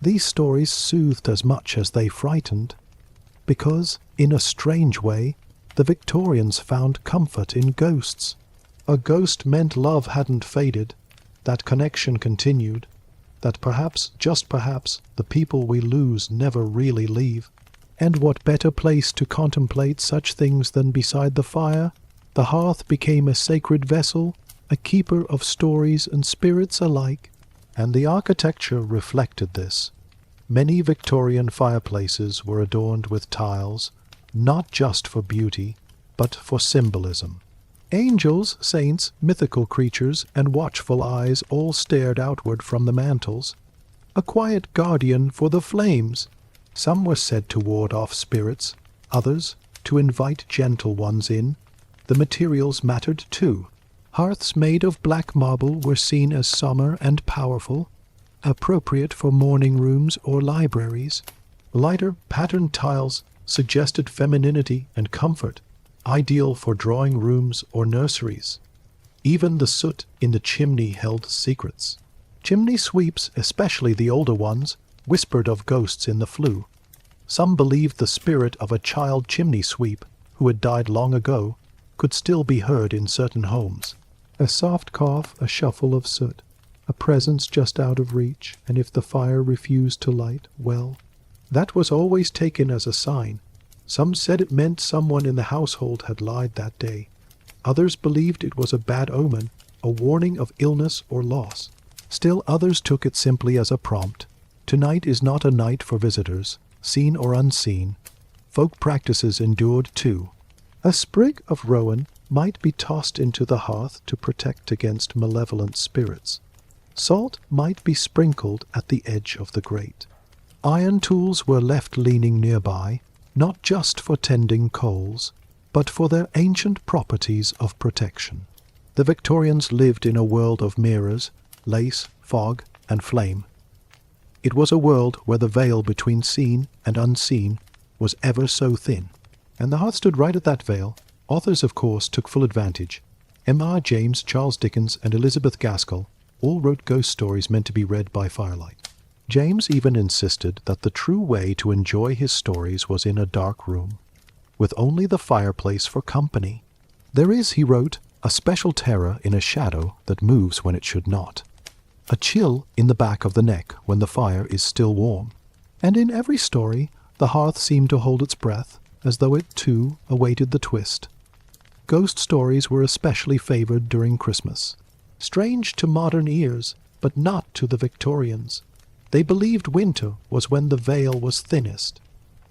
These stories soothed as much as they frightened, because, in a strange way, the Victorians found comfort in ghosts. A ghost meant love hadn't faded, that connection continued, that perhaps, just perhaps, the people we lose never really leave. And what better place to contemplate such things than beside the fire? The hearth became a sacred vessel, a keeper of stories and spirits alike, and the architecture reflected this. Many Victorian fireplaces were adorned with tiles, not just for beauty, but for symbolism. Angels, saints, mythical creatures, and watchful eyes all stared outward from the mantels. A quiet guardian for the flames. Some were said to ward off spirits, others to invite gentle ones in. The materials mattered too. Hearths made of black marble were seen as sombre and powerful, appropriate for morning rooms or libraries. Lighter, patterned tiles suggested femininity and comfort, ideal for drawing rooms or nurseries. Even the soot in the chimney held secrets. Chimney sweeps, especially the older ones, whispered of ghosts in the flue. Some believed the spirit of a child chimney sweep, who had died long ago, could still be heard in certain homes. A soft cough, a shuffle of soot, a presence just out of reach, and if the fire refused to light, well, that was always taken as a sign. Some said it meant someone in the household had lied that day. Others believed it was a bad omen, a warning of illness or loss. Still others took it simply as a prompt. Tonight is not a night for visitors, seen or unseen. Folk practices endured too. A sprig of rowan might be tossed into the hearth to protect against malevolent spirits. Salt might be sprinkled at the edge of the grate. Iron tools were left leaning nearby, not just for tending coals, but for their ancient properties of protection. The Victorians lived in a world of mirrors, lace, fog, and flame. It was a world where the veil between seen and unseen was ever so thin. And the hearth stood right at that veil. Authors, of course, took full advantage. M.R. James, Charles Dickens, and Elizabeth Gaskell all wrote ghost stories meant to be read by firelight. James even insisted that the true way to enjoy his stories was in a dark room, with only the fireplace for company. There is, he wrote, a special terror in a shadow that moves when it should not, a chill in the back of the neck when the fire is still warm. And in every story, the hearth seemed to hold its breath, as though it, too, awaited the twist. Ghost stories were especially favored during Christmas. Strange to modern ears, but not to the Victorians. They believed winter was when the veil was thinnest.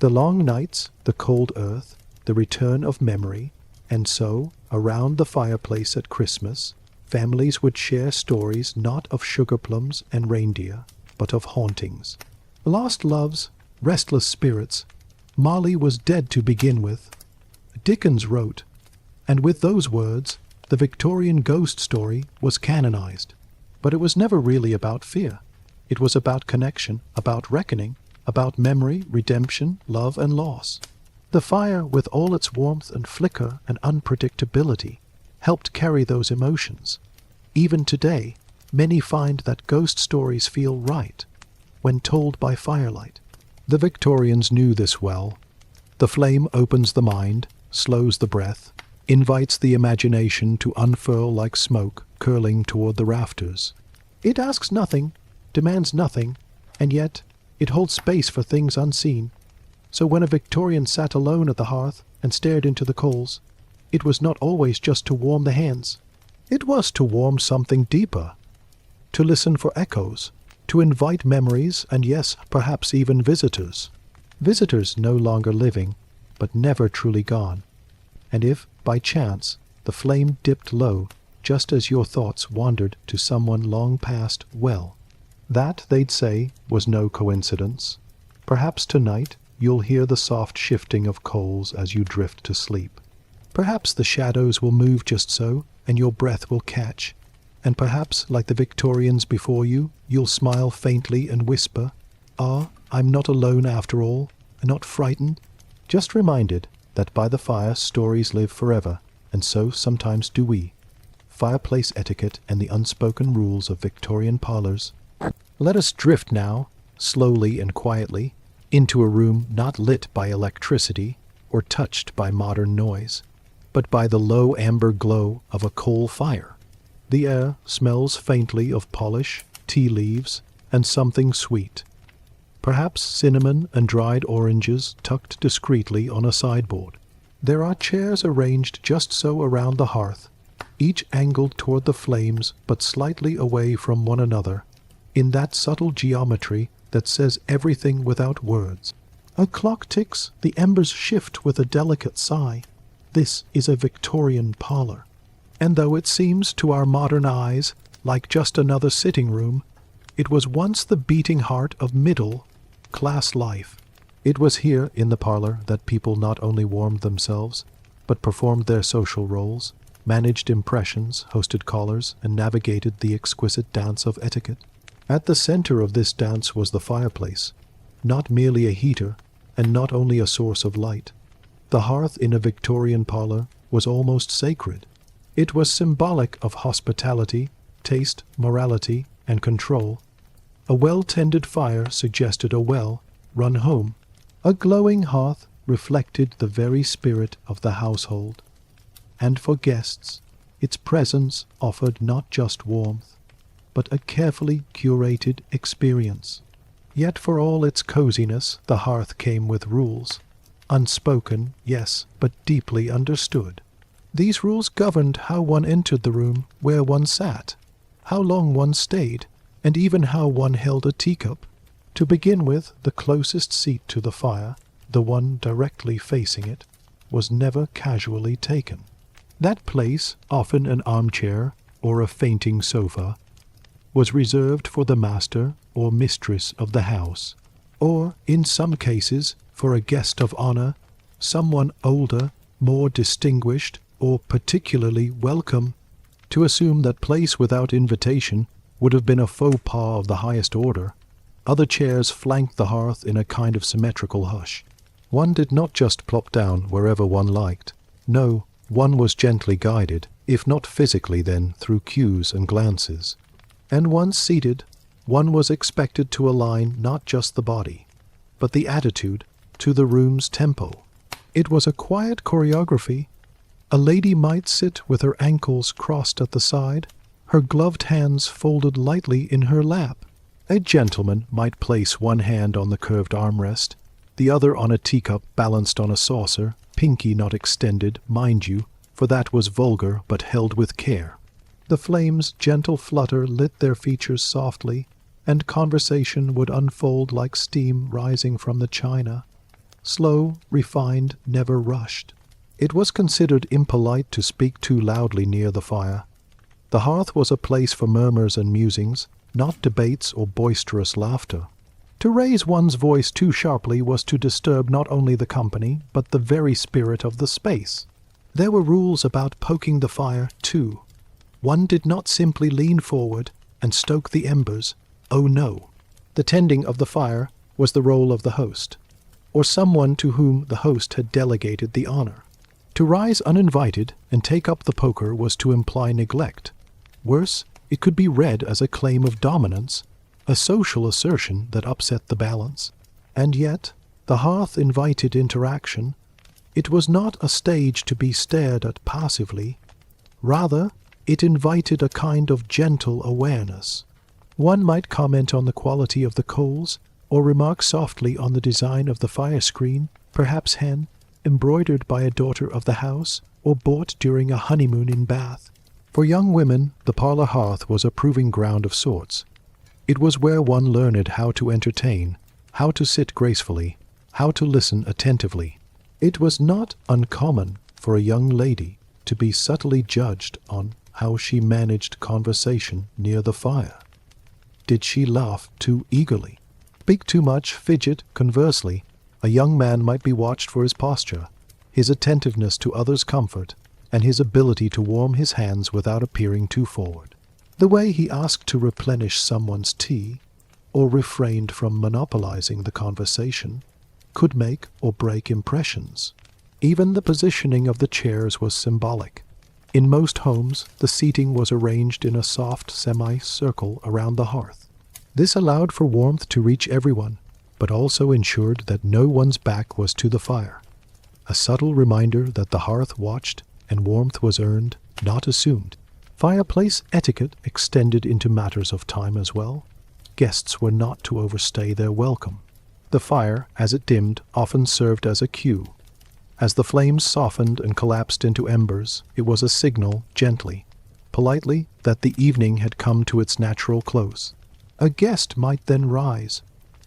The long nights, the cold earth, the return of memory, and so, around the fireplace at Christmas, families would share stories not of sugar plums and reindeer, but of hauntings. Lost loves, restless spirits. Molly was dead to begin with. Dickens wrote, and with those words, the Victorian ghost story was canonized. But it was never really about fear. It was about connection, about reckoning, about memory, redemption, love, and loss. The fire, with all its warmth and flicker and unpredictability, helped carry those emotions. Even today, many find that ghost stories feel right when told by firelight. The Victorians knew this well. The flame opens the mind, slows the breath, invites the imagination to unfurl like smoke curling toward the rafters. It asks nothing, demands nothing, and yet it holds space for things unseen. So when a Victorian sat alone at the hearth and stared into the coals, it was not always just to warm the hands. It was to warm something deeper, to listen for echoes, to invite memories and, yes, perhaps even visitors. Visitors no longer living, but never truly gone. And if, by chance, the flame dipped low, just as your thoughts wandered to someone long past, well, that, they'd say, was no coincidence. Perhaps tonight you'll hear the soft shifting of coals as you drift to sleep. Perhaps the shadows will move just so, and your breath will catch. And perhaps, like the Victorians before you, you'll smile faintly and whisper, "Ah, I'm not alone after all, and not frightened," just reminded that by the fire stories live forever, and so sometimes do we. Fireplace etiquette and the unspoken rules of Victorian parlors. Let us drift now, slowly and quietly, into a room not lit by electricity or touched by modern noise, but by the low amber glow of a coal fire. The air smells faintly of polish, tea leaves, and something sweet. Perhaps cinnamon and dried oranges tucked discreetly on a sideboard. There are chairs arranged just so around the hearth, each angled toward the flames but slightly away from one another, in that subtle geometry that says everything without words. A clock ticks, the embers shift with a delicate sigh. This is a Victorian parlor. And though it seems to our modern eyes like just another sitting room, it was once the beating heart of middle-class life. It was here in the parlor that people not only warmed themselves, but performed their social roles, managed impressions, hosted callers, and navigated the exquisite dance of etiquette. At the center of this dance was the fireplace, not merely a heater, and not only a source of light. The hearth in a Victorian parlor was almost sacred. It was symbolic of hospitality, taste, morality, and control. A well-tended fire suggested a well-run home. A glowing hearth reflected the very spirit of the household. And for guests, its presence offered not just warmth, but a carefully curated experience. Yet for all its coziness, the hearth came with rules. Unspoken, yes, but deeply understood. These rules governed how one entered the room, where one sat, how long one stayed, and even how one held a teacup. To begin with, the closest seat to the fire, the one directly facing it, was never casually taken. That place, often an armchair or a fainting sofa, was reserved for the master or mistress of the house, or, in some cases, for a guest of honor, someone older, more distinguished, or particularly welcome. To assume that place without invitation would have been a faux pas of the highest order. Other chairs flanked the hearth in a kind of symmetrical hush. One did not just plop down wherever one liked. No, one was gently guided, if not physically then, through cues and glances. And once seated, one was expected to align not just the body, but the attitude to the room's tempo. It was a quiet choreography. A lady might sit with her ankles crossed at the side, her gloved hands folded lightly in her lap. A gentleman might place one hand on the curved armrest, the other on a teacup balanced on a saucer, pinky not extended, mind you, for that was vulgar but held with care. The flame's gentle flutter lit their features softly, and conversation would unfold like steam rising from the china. Slow, refined, never rushed. It was considered impolite to speak too loudly near the fire. The hearth was a place for murmurs and musings, not debates or boisterous laughter. To raise one's voice too sharply was to disturb not only the company, but the very spirit of the space. There were rules about poking the fire, too. One did not simply lean forward and stoke the embers. Oh no. The tending of the fire was the role of the host, or someone to whom the host had delegated the honor. To rise uninvited and take up the poker was to imply neglect. Worse, it could be read as a claim of dominance, a social assertion that upset the balance. And yet, the hearth invited interaction. It was not a stage to be stared at passively. Rather, it invited a kind of gentle awareness. One might comment on the quality of the coals, or remark softly on the design of the fire screen, perhaps hen, embroidered by a daughter of the house, or bought during a honeymoon in Bath. For young women, the parlor hearth was a proving ground of sorts. It was where one learned how to entertain, how to sit gracefully, how to listen attentively. It was not uncommon for a young lady to be subtly judged on how she managed conversation near the fire. Did she laugh too eagerly? Speak too much, fidget, conversely? A young man might be watched for his posture, his attentiveness to others' comfort, and his ability to warm his hands without appearing too forward. The way he asked to replenish someone's tea, or refrained from monopolizing the conversation, could make or break impressions. Even the positioning of the chairs was symbolic. In most homes, the seating was arranged in a soft semi-circle around the hearth. This allowed for warmth to reach everyone, but also ensured that no one's back was to the fire. A subtle reminder that the hearth watched and warmth was earned, not assumed. Fireplace etiquette extended into matters of time as well. Guests were not to overstay their welcome. The fire, as it dimmed, often served as a cue. As the flames softened and collapsed into embers, it was a signal, gently, politely, that the evening had come to its natural close. A guest might then rise,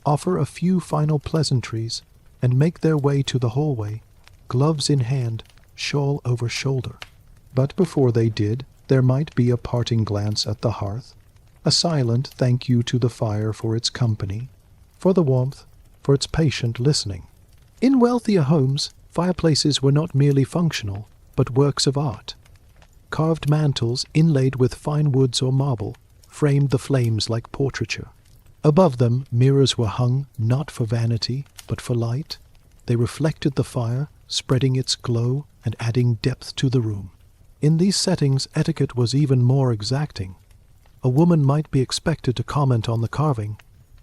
offer a few final pleasantries, and make their way to the hallway, gloves in hand, shawl over shoulder. But before they did, there might be a parting glance at the hearth, a silent thank you to the fire for its company, for the warmth, for its patient listening. In wealthier homes, fireplaces were not merely functional, but works of art. Carved mantels inlaid with fine woods or marble framed the flames like portraiture. Above them, mirrors were hung not for vanity, but for light. They reflected the fire, spreading its glow and adding depth to the room. In these settings, etiquette was even more exacting. A woman might be expected to comment on the carving.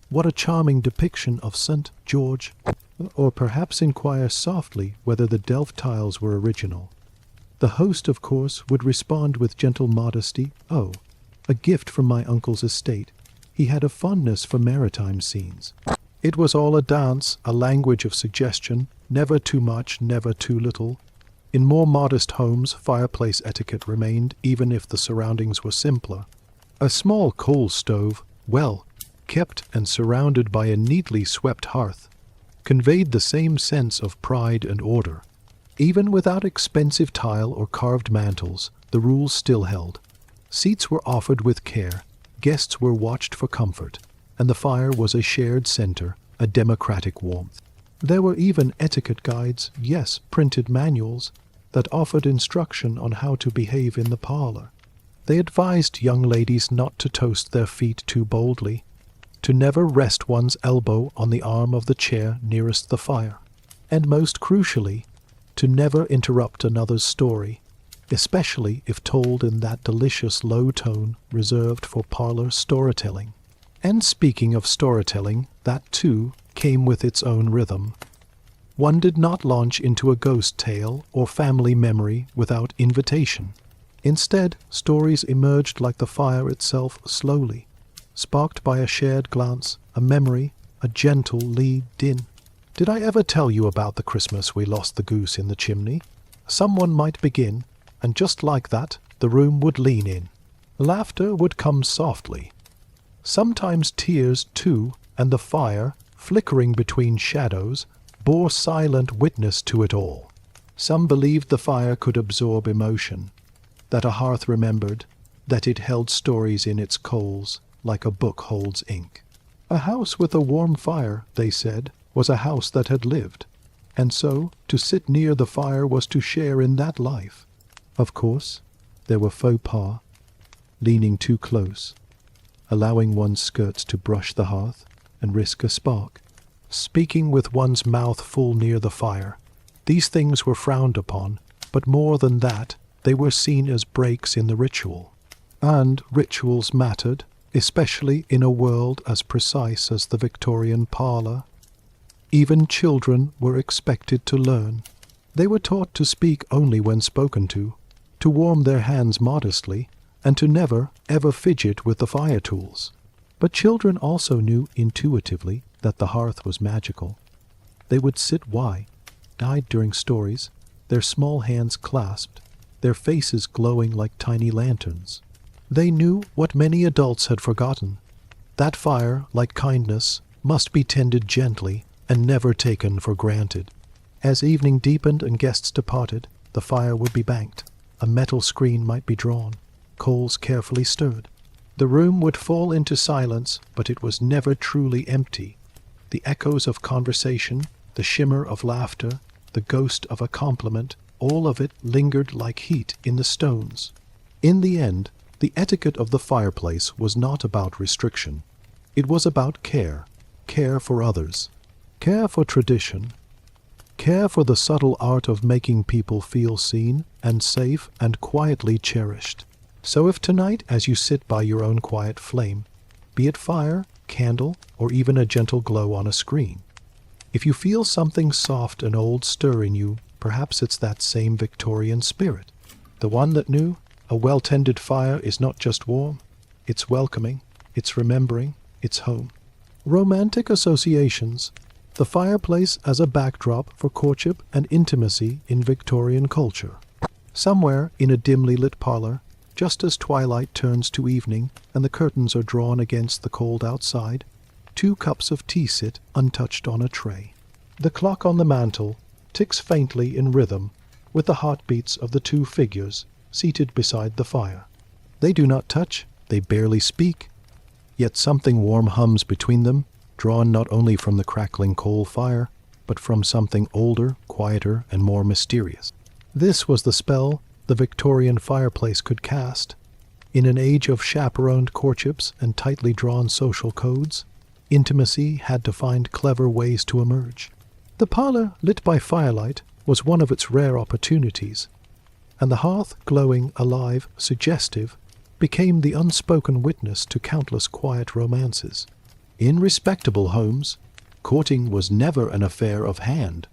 What a charming depiction of St. George! Or perhaps inquire softly whether the Delft tiles were original. The host, of course, would respond with gentle modesty, "Oh, a gift from my uncle's estate. He had a fondness for maritime scenes." It was all a dance, a language of suggestion, never too much, never too little. In more modest homes, fireplace etiquette remained, even if the surroundings were simpler. A small coal stove, well kept and surrounded by a neatly swept hearth, conveyed the same sense of pride and order. Even without expensive tile or carved mantels, the rules still held. Seats were offered with care, guests were watched for comfort, and the fire was a shared center, a democratic warmth. There were even etiquette guides, yes, printed manuals, that offered instruction on how to behave in the parlor. They advised young ladies not to toast their feet too boldly, to never rest one's elbow on the arm of the chair nearest the fire, and most crucially, to never interrupt another's story, especially if told in that delicious low tone reserved for parlor storytelling. And speaking of storytelling, that too came with its own rhythm. One did not launch into a ghost tale or family memory without invitation. Instead, stories emerged like the fire itself slowly, sparked by a shared glance, a memory, a gentle lead-in. Did I ever tell you about the Christmas we lost the goose in the chimney? Someone might begin, and just like that, the room would lean in. Laughter would come softly. Sometimes tears, too, and the fire, flickering between shadows, bore silent witness to it all. Some believed the fire could absorb emotion, that a hearth remembered, that it held stories in its coals, like a book holds ink. A house with a warm fire, they said, was a house that had lived, and so to sit near the fire was to share in that life. Of course, there were faux pas, leaning too close, allowing one's skirts to brush the hearth and risk a spark, speaking with one's mouth full near the fire. These things were frowned upon, but more than that, they were seen as breaks in the ritual. And rituals mattered, especially in a world as precise as the Victorian parlour. Even children were expected to learn. They were taught to speak only when spoken to warm their hands modestly, and to never, ever fidget with the fire tools. But children also knew intuitively that the hearth was magical. They would sit wide-eyed during stories, their small hands clasped, their faces glowing like tiny lanterns. They knew what many adults had forgotten. That fire, like kindness, must be tended gently and never taken for granted. As evening deepened and guests departed, the fire would be banked. A metal screen might be drawn, coals carefully stirred. The room would fall into silence, but it was never truly empty. The echoes of conversation, the shimmer of laughter, the ghost of a compliment, all of it lingered like heat in the stones. In the end, the etiquette of the fireplace was not about restriction. It was about care for others, care for tradition, care for the subtle art of making people feel seen and safe and quietly cherished. So if tonight, as you sit by your own quiet flame, be it fire, candle, or even a gentle glow on a screen, if you feel something soft and old stir in you, perhaps it's that same Victorian spirit, the one that knew a well-tended fire is not just warm, it's welcoming, it's remembering, it's home. Romantic associations. The fireplace as a backdrop for courtship and intimacy in Victorian culture. Somewhere in a dimly lit parlor, just as twilight turns to evening and the curtains are drawn against the cold outside, 2 cups of tea sit untouched on a tray. The clock on the mantel ticks faintly in rhythm with the heartbeats of the 2 figures seated beside the fire. They do not touch, they barely speak, yet something warm hums between them, drawn not only from the crackling coal fire, but from something older, quieter, and more mysterious. This was the spell the Victorian fireplace could cast. In an age of chaperoned courtships and tightly drawn social codes, intimacy had to find clever ways to emerge. The parlor, lit by firelight, was one of its rare opportunities, and the hearth, glowing, alive, suggestive, became the unspoken witness to countless quiet romances. In respectable homes, courting was never an affair of hand,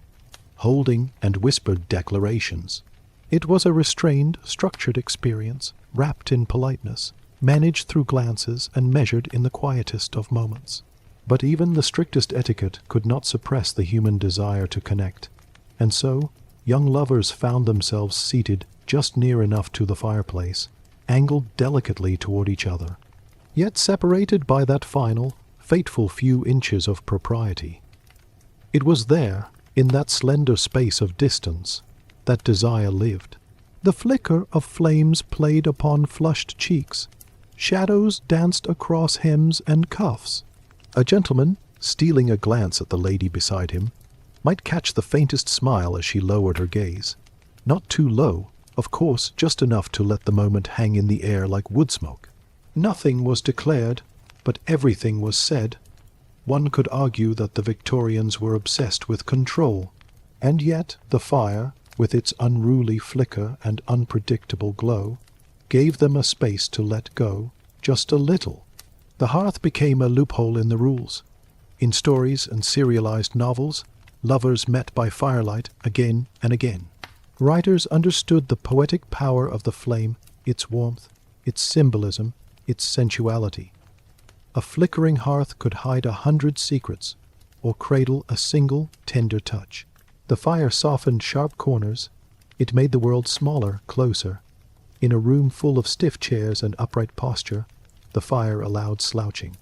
holding, and whispered declarations. It was a restrained, structured experience, wrapped in politeness, managed through glances and measured in the quietest of moments. But even the strictest etiquette could not suppress the human desire to connect, and so young lovers found themselves seated just near enough to the fireplace, angled delicately toward each other, yet separated by that final, fateful few inches of propriety. It was there, in that slender space of distance, that desire lived. The flicker of flames played upon flushed cheeks. Shadows danced across hems and cuffs. A gentleman, stealing a glance at the lady beside him, might catch the faintest smile as she lowered her gaze. Not too low, of course, just enough to let the moment hang in the air like wood smoke. Nothing was declared, but everything was said. One could argue that the Victorians were obsessed with control, and yet the fire, with its unruly flicker and unpredictable glow, gave them a space to let go, just a little. The hearth became a loophole in the rules. In stories and serialized novels, lovers met by firelight again and again. Writers understood the poetic power of the flame, its warmth, its symbolism, its sensuality. A flickering hearth could hide 100 secrets, or cradle a single, tender touch. The fire softened sharp corners. It made the world smaller, closer. In a room full of stiff chairs and upright posture, the fire allowed slouching.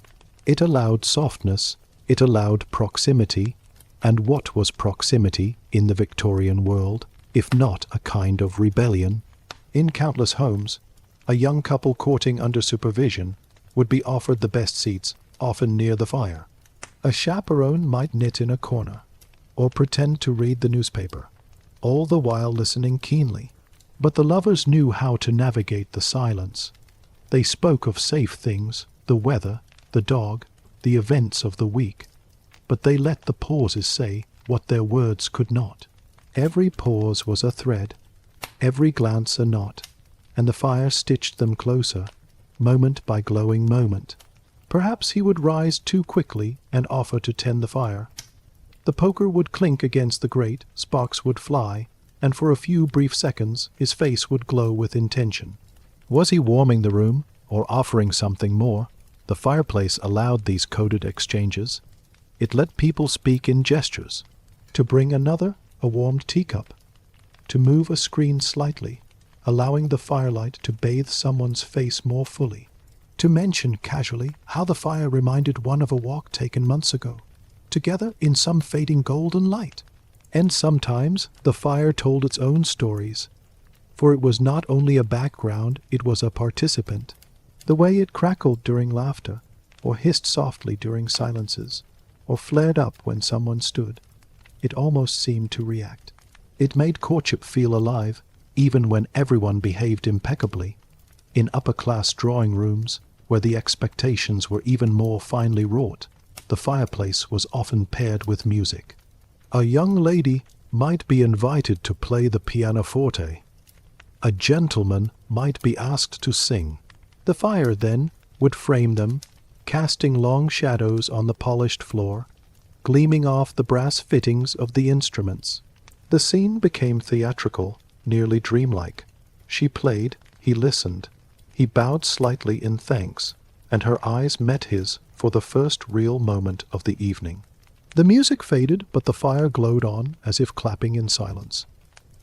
It allowed softness. It allowed proximity. And what was proximity in the Victorian world, if not a kind of rebellion? In countless homes, a young couple courting under supervision would be offered the best seats, often near the fire. A chaperone might knit in a corner, or pretend to read the newspaper, all the while listening keenly. But the lovers knew how to navigate the silence. They spoke of safe things, the weather, the dog, the events of the week, but they let the pauses say what their words could not. Every pause was a thread, every glance a knot, and the fire stitched them closer, moment by glowing moment. Perhaps he would rise too quickly and offer to tend the fire. The poker would clink against the grate, sparks would fly, and for a few brief seconds his face would glow with intention. Was he warming the room, or offering something more? The fireplace allowed these coded exchanges. It let people speak in gestures. To bring another, a warmed teacup. To move a screen slightly, allowing the firelight to bathe someone's face more fully. To mention casually how the fire reminded one of a walk taken months ago, together in some fading golden light. And sometimes the fire told its own stories, for it was not only a background, it was a participant. The way it crackled during laughter, or hissed softly during silences, or flared up when someone stood. It almost seemed to react. It made courtship feel alive, even when everyone behaved impeccably. In upper-class drawing rooms, where the expectations were even more finely wrought, the fireplace was often paired with music. A young lady might be invited to play the pianoforte. A gentleman might be asked to sing. The fire, then, would frame them, casting long shadows on the polished floor, gleaming off the brass fittings of the instruments. The scene became theatrical, nearly dreamlike. She played, he listened. He bowed slightly in thanks, and her eyes met his for the first real moment of the evening. The music faded, but the fire glowed on as if clapping in silence.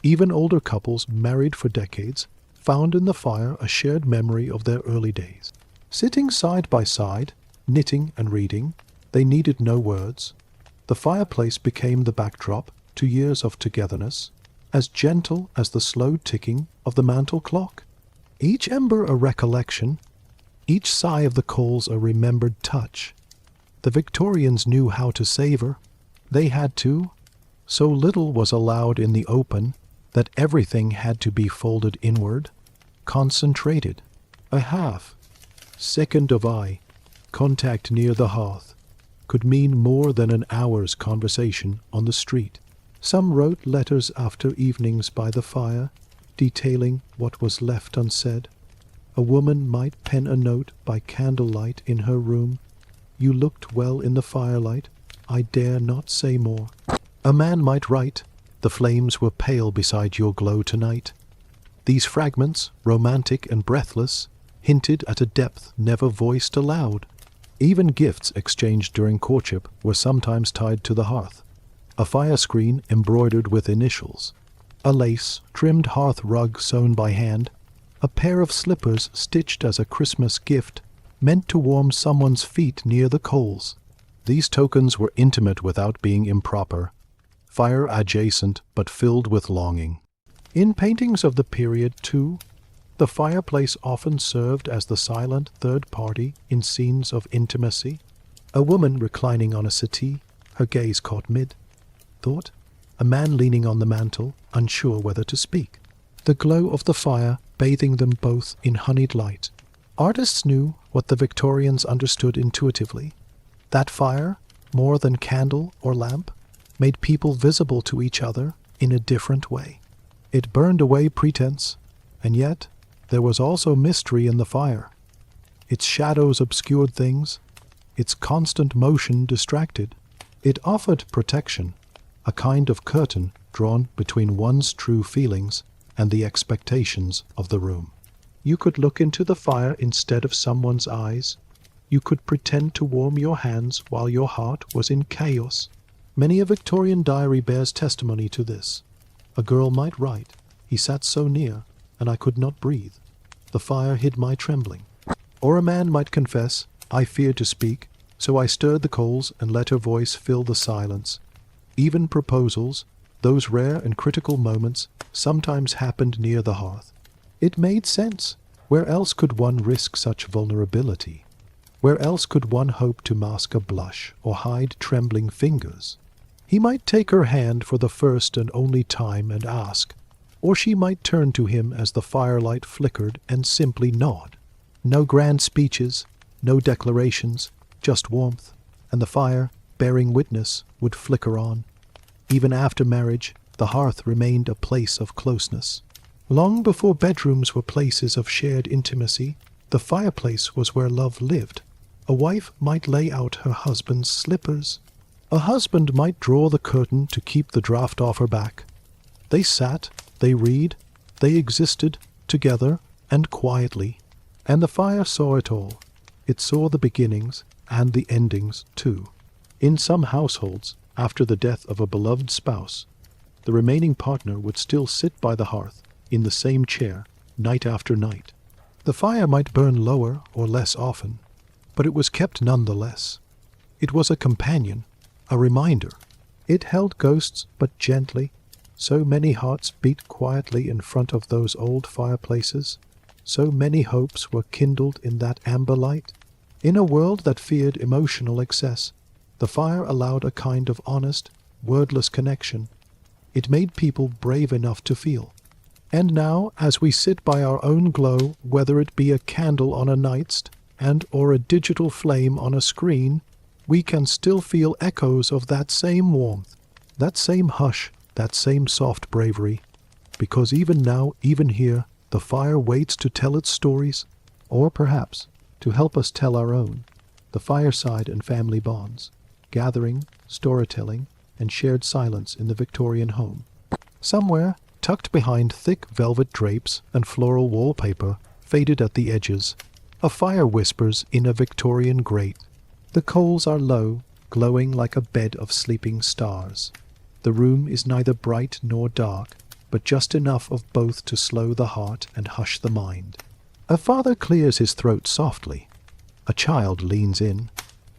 Even older couples, married for decades, found in the fire a shared memory of their early days. Sitting side by side, knitting and reading, they needed no words. The fireplace became the backdrop to years of togetherness, as gentle as the slow ticking of the mantel clock. Each ember a recollection, each sigh of the coals a remembered touch. The Victorians knew how to savor. They had to. So little was allowed in the open that everything had to be folded inward, concentrated. A half second of eye contact near the hearth could mean more than an hour's conversation on the street. Some wrote letters after evenings by the fire, detailing what was left unsaid. A woman might pen a note by candlelight in her room. You looked well in the firelight. I dare not say more. A man might write, the flames were pale beside your glow tonight. These fragments, romantic and breathless, hinted at a depth never voiced aloud. Even gifts exchanged during courtship were sometimes tied to the hearth. A fire screen embroidered with initials, a lace-trimmed hearth rug sewn by hand, a pair of slippers stitched as a Christmas gift meant to warm someone's feet near the coals. These tokens were intimate without being improper, fire adjacent but filled with longing. In paintings of the period, too, the fireplace often served as the silent third party in scenes of intimacy. A woman reclining on a settee, her gaze caught mid-thought. A man leaning on the mantel, unsure whether to speak. The glow of the fire bathing them both in honeyed light. Artists knew what the Victorians understood intuitively. That fire, more than candle or lamp, made people visible to each other in a different way. It burned away pretense, and yet there was also mystery in the fire. Its shadows obscured things, its constant motion distracted. It offered protection, a kind of curtain drawn between one's true feelings and the expectations of the room. You could look into the fire instead of someone's eyes. You could pretend to warm your hands while your heart was in chaos. Many a Victorian diary bears testimony to this. A girl might write, "He sat so near, and I could not breathe. The fire hid my trembling." Or a man might confess, "I feared to speak, so I stirred the coals and let her voice fill the silence." Even proposals, those rare and critical moments, sometimes happened near the hearth. It made sense. Where else could one risk such vulnerability? Where else could one hope to mask a blush or hide trembling fingers? He might take her hand for the first and only time and ask, or she might turn to him as the firelight flickered and simply nod. No grand speeches, no declarations, just warmth, and the fire, bearing witness, would flicker on. Even after marriage, the hearth remained a place of closeness. Long before bedrooms were places of shared intimacy, the fireplace was where love lived. A wife might lay out her husband's slippers. A husband might draw the curtain to keep the draught off her back. They sat, they read, they existed, together and quietly. And the fire saw it all. It saw the beginnings and the endings, too. In some households, after the death of a beloved spouse, the remaining partner would still sit by the hearth, in the same chair, night after night. The fire might burn lower or less often, but it was kept none the less. It was a companion, a reminder. It held ghosts, but gently. So many hearts beat quietly in front of those old fireplaces. So many hopes were kindled in that amber light. In a world that feared emotional excess, the fire allowed a kind of honest, wordless connection. It made people brave enough to feel. And now, as we sit by our own glow, whether it be a candle on a nightstand or a digital flame on a screen, we can still feel echoes of that same warmth, that same hush, that same soft bravery. Because even now, even here, the fire waits to tell its stories, or perhaps to help us tell our own. The fireside and family bonds, gathering, storytelling, and shared silence in the Victorian home. Somewhere, tucked behind thick velvet drapes and floral wallpaper, faded at the edges, a fire whispers in a Victorian grate. The coals are low, glowing like a bed of sleeping stars. The room is neither bright nor dark, but just enough of both to slow the heart and hush the mind. A father clears his throat softly. A child leans in,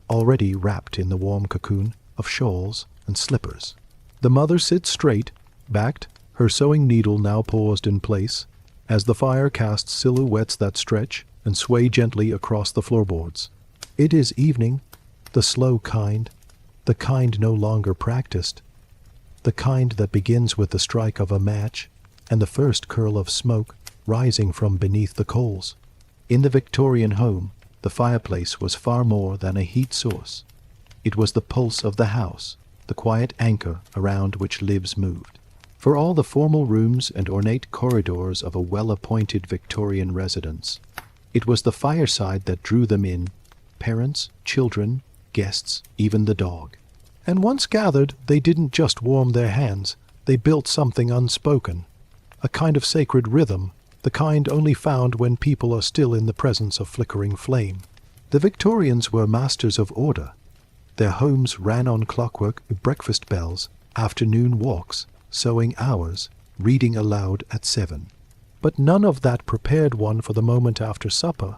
already wrapped in the warm cocoon of shawls and slippers. The mother sits straight, backed, her sewing needle now paused in place, as the fire casts silhouettes that stretch and sway gently across the floorboards. It is evening, the slow kind, the kind no longer practiced, the kind that begins with the strike of a match and the first curl of smoke rising from beneath the coals. In the Victorian home, the fireplace was far more than a heat source. It was the pulse of the house, the quiet anchor around which lives moved. For all the formal rooms and ornate corridors of a well-appointed Victorian residence, it was the fireside that drew them in, parents, children, guests, even the dog. And once gathered, they didn't just warm their hands, they built something unspoken, a kind of sacred rhythm, the kind only found when people are still in the presence of flickering flame. The Victorians were masters of order. Their homes ran on clockwork, breakfast bells, afternoon walks, sewing hours, reading aloud at 7. But none of that prepared one for the moment after supper,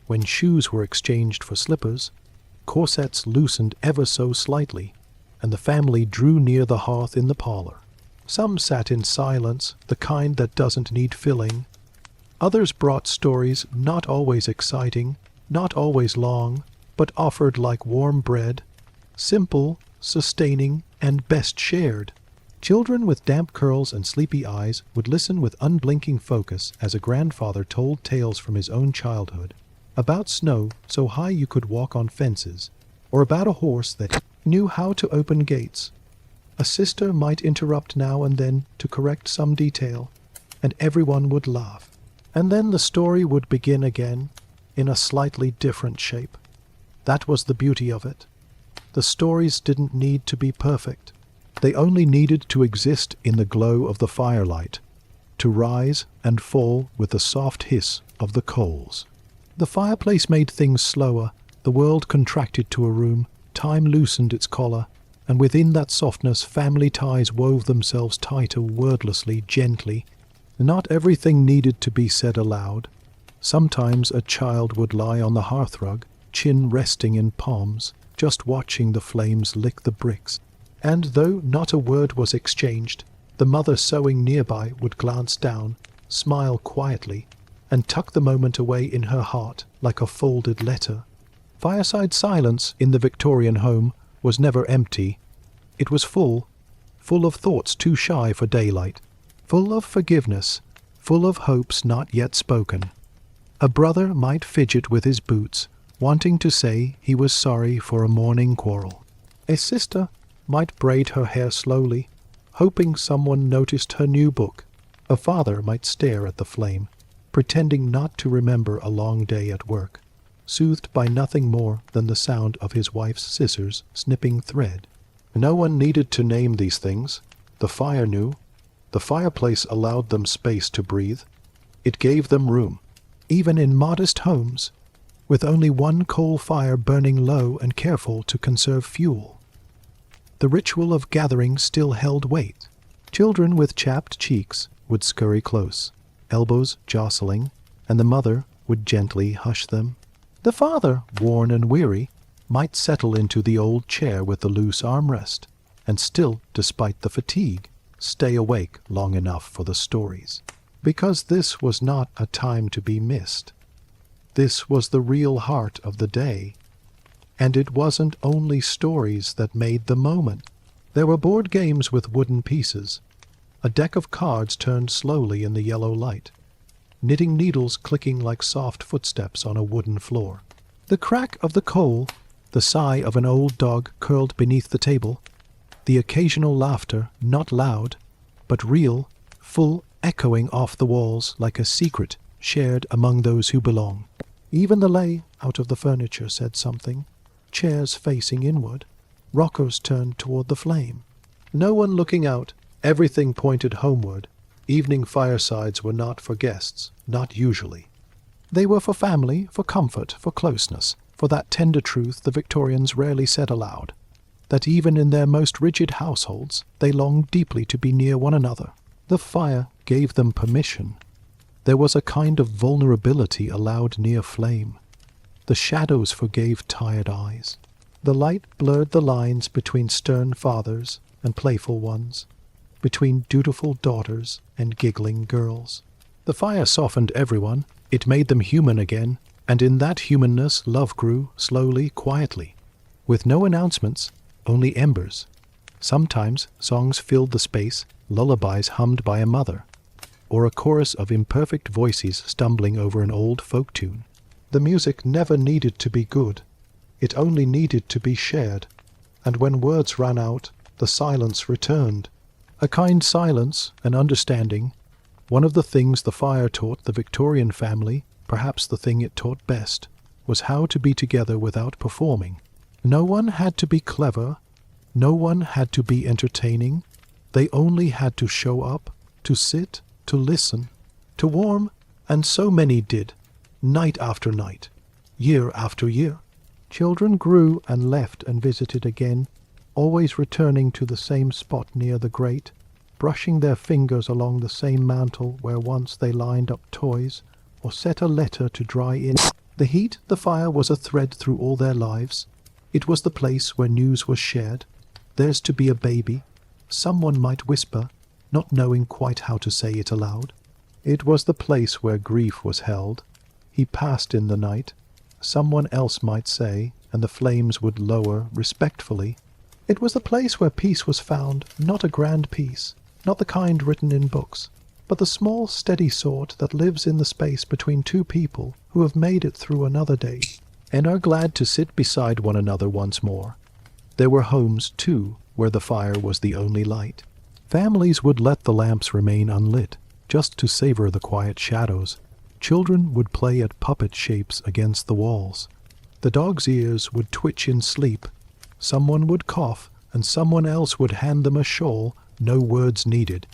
when shoes were exchanged for slippers, corsets loosened ever so slightly, and the family drew near the hearth in the parlor. Some sat in silence, the kind that doesn't need filling. Others brought stories not always exciting, not always long, but offered like warm bread, simple, sustaining, and best shared. Children with damp curls and sleepy eyes would listen with unblinking focus as a grandfather told tales from his own childhood, about snow so high you could walk on fences, or about a horse that knew how to open gates. A sister might interrupt now and then to correct some detail, and everyone would laugh. And then the story would begin again, in a slightly different shape. That was the beauty of it. The stories didn't need to be perfect. They only needed to exist in the glow of the firelight, to rise and fall with the soft hiss of the coals. The fireplace made things slower, the world contracted to a room, time loosened its collar, and within that softness family ties wove themselves tighter wordlessly, gently. Not everything needed to be said aloud. Sometimes a child would lie on the hearthrug, chin resting in palms, just watching the flames lick the bricks. And though not a word was exchanged, the mother sewing nearby would glance down, smile quietly, and tuck the moment away in her heart like a folded letter. Fireside silence in the Victorian home was never empty. It was full of thoughts too shy for daylight, full of forgiveness, full of hopes not yet spoken. A brother might fidget with his boots, wanting to say he was sorry for a morning quarrel. A sister might braid her hair slowly, hoping someone noticed her new book. A father might stare at the flame, pretending not to remember a long day at work, soothed by nothing more than the sound of his wife's scissors snipping thread. No one needed to name these things. The fire knew. The fireplace allowed them space to breathe. It gave them room, even in modest homes, with only one coal fire burning low and careful to conserve fuel. The ritual of gathering still held weight. Children with chapped cheeks would scurry close, elbows jostling, and the mother would gently hush them. The father, worn and weary, might settle into the old chair with the loose armrest, and still, despite the fatigue, stay awake long enough for the stories. Because this was not a time to be missed. This was the real heart of the day. And it wasn't only stories that made the moment. There were board games with wooden pieces. A deck of cards turned slowly in the yellow light, knitting needles clicking like soft footsteps on a wooden floor. The crack of the coal, the sigh of an old dog curled beneath the table, the occasional laughter, not loud, but real, full, echoing off the walls like a secret shared among those who belong. Even the lay out of the furniture said something. Chairs facing inward, rockers turned toward the flame. No one looking out, everything pointed homeward. Evening firesides were not for guests, not usually. They were for family, for comfort, for closeness, for that tender truth the Victorians rarely said aloud, that even in their most rigid households they longed deeply to be near one another. The fire gave them permission. There was a kind of vulnerability allowed near flame. The shadows forgave tired eyes. The light blurred the lines between stern fathers and playful ones, between dutiful daughters and giggling girls. The fire softened everyone. It made them human again, and in that humanness love grew, slowly, quietly, with no announcements, only embers. Sometimes songs filled the space, lullabies hummed by a mother, or a chorus of imperfect voices stumbling over an old folk tune. The music never needed to be good. It only needed to be shared, and when words ran out, the silence returned. A kind silence, an understanding. One of the things the fire taught the Victorian family, perhaps the thing it taught best, was how to be together without performing. No one had to be clever. No one had to be entertaining. They only had to show up, to sit, to listen, to warm, and so many did. Night after night, year after year. Children grew and left and visited again, always returning to the same spot near the grate, brushing their fingers along the same mantel where once they lined up toys, or set a letter to dry in. The heat, the fire was a thread through all their lives. It was the place where news was shared. There's to be a baby. Someone might whisper, not knowing quite how to say it aloud. It was the place where grief was held. He passed in the night, someone else might say, and the flames would lower respectfully. It was the place where peace was found, not a grand peace, not the kind written in books, but the small, steady sort that lives in the space between two people who have made it through another day and are glad to sit beside one another once more. There were homes, too, where the fire was the only light. Families would let the lamps remain unlit, just to savor the quiet shadows. Children would play at puppet shapes against the walls. The dog's ears would twitch in sleep. Someone would cough, and someone else would hand them a shawl, no words needed,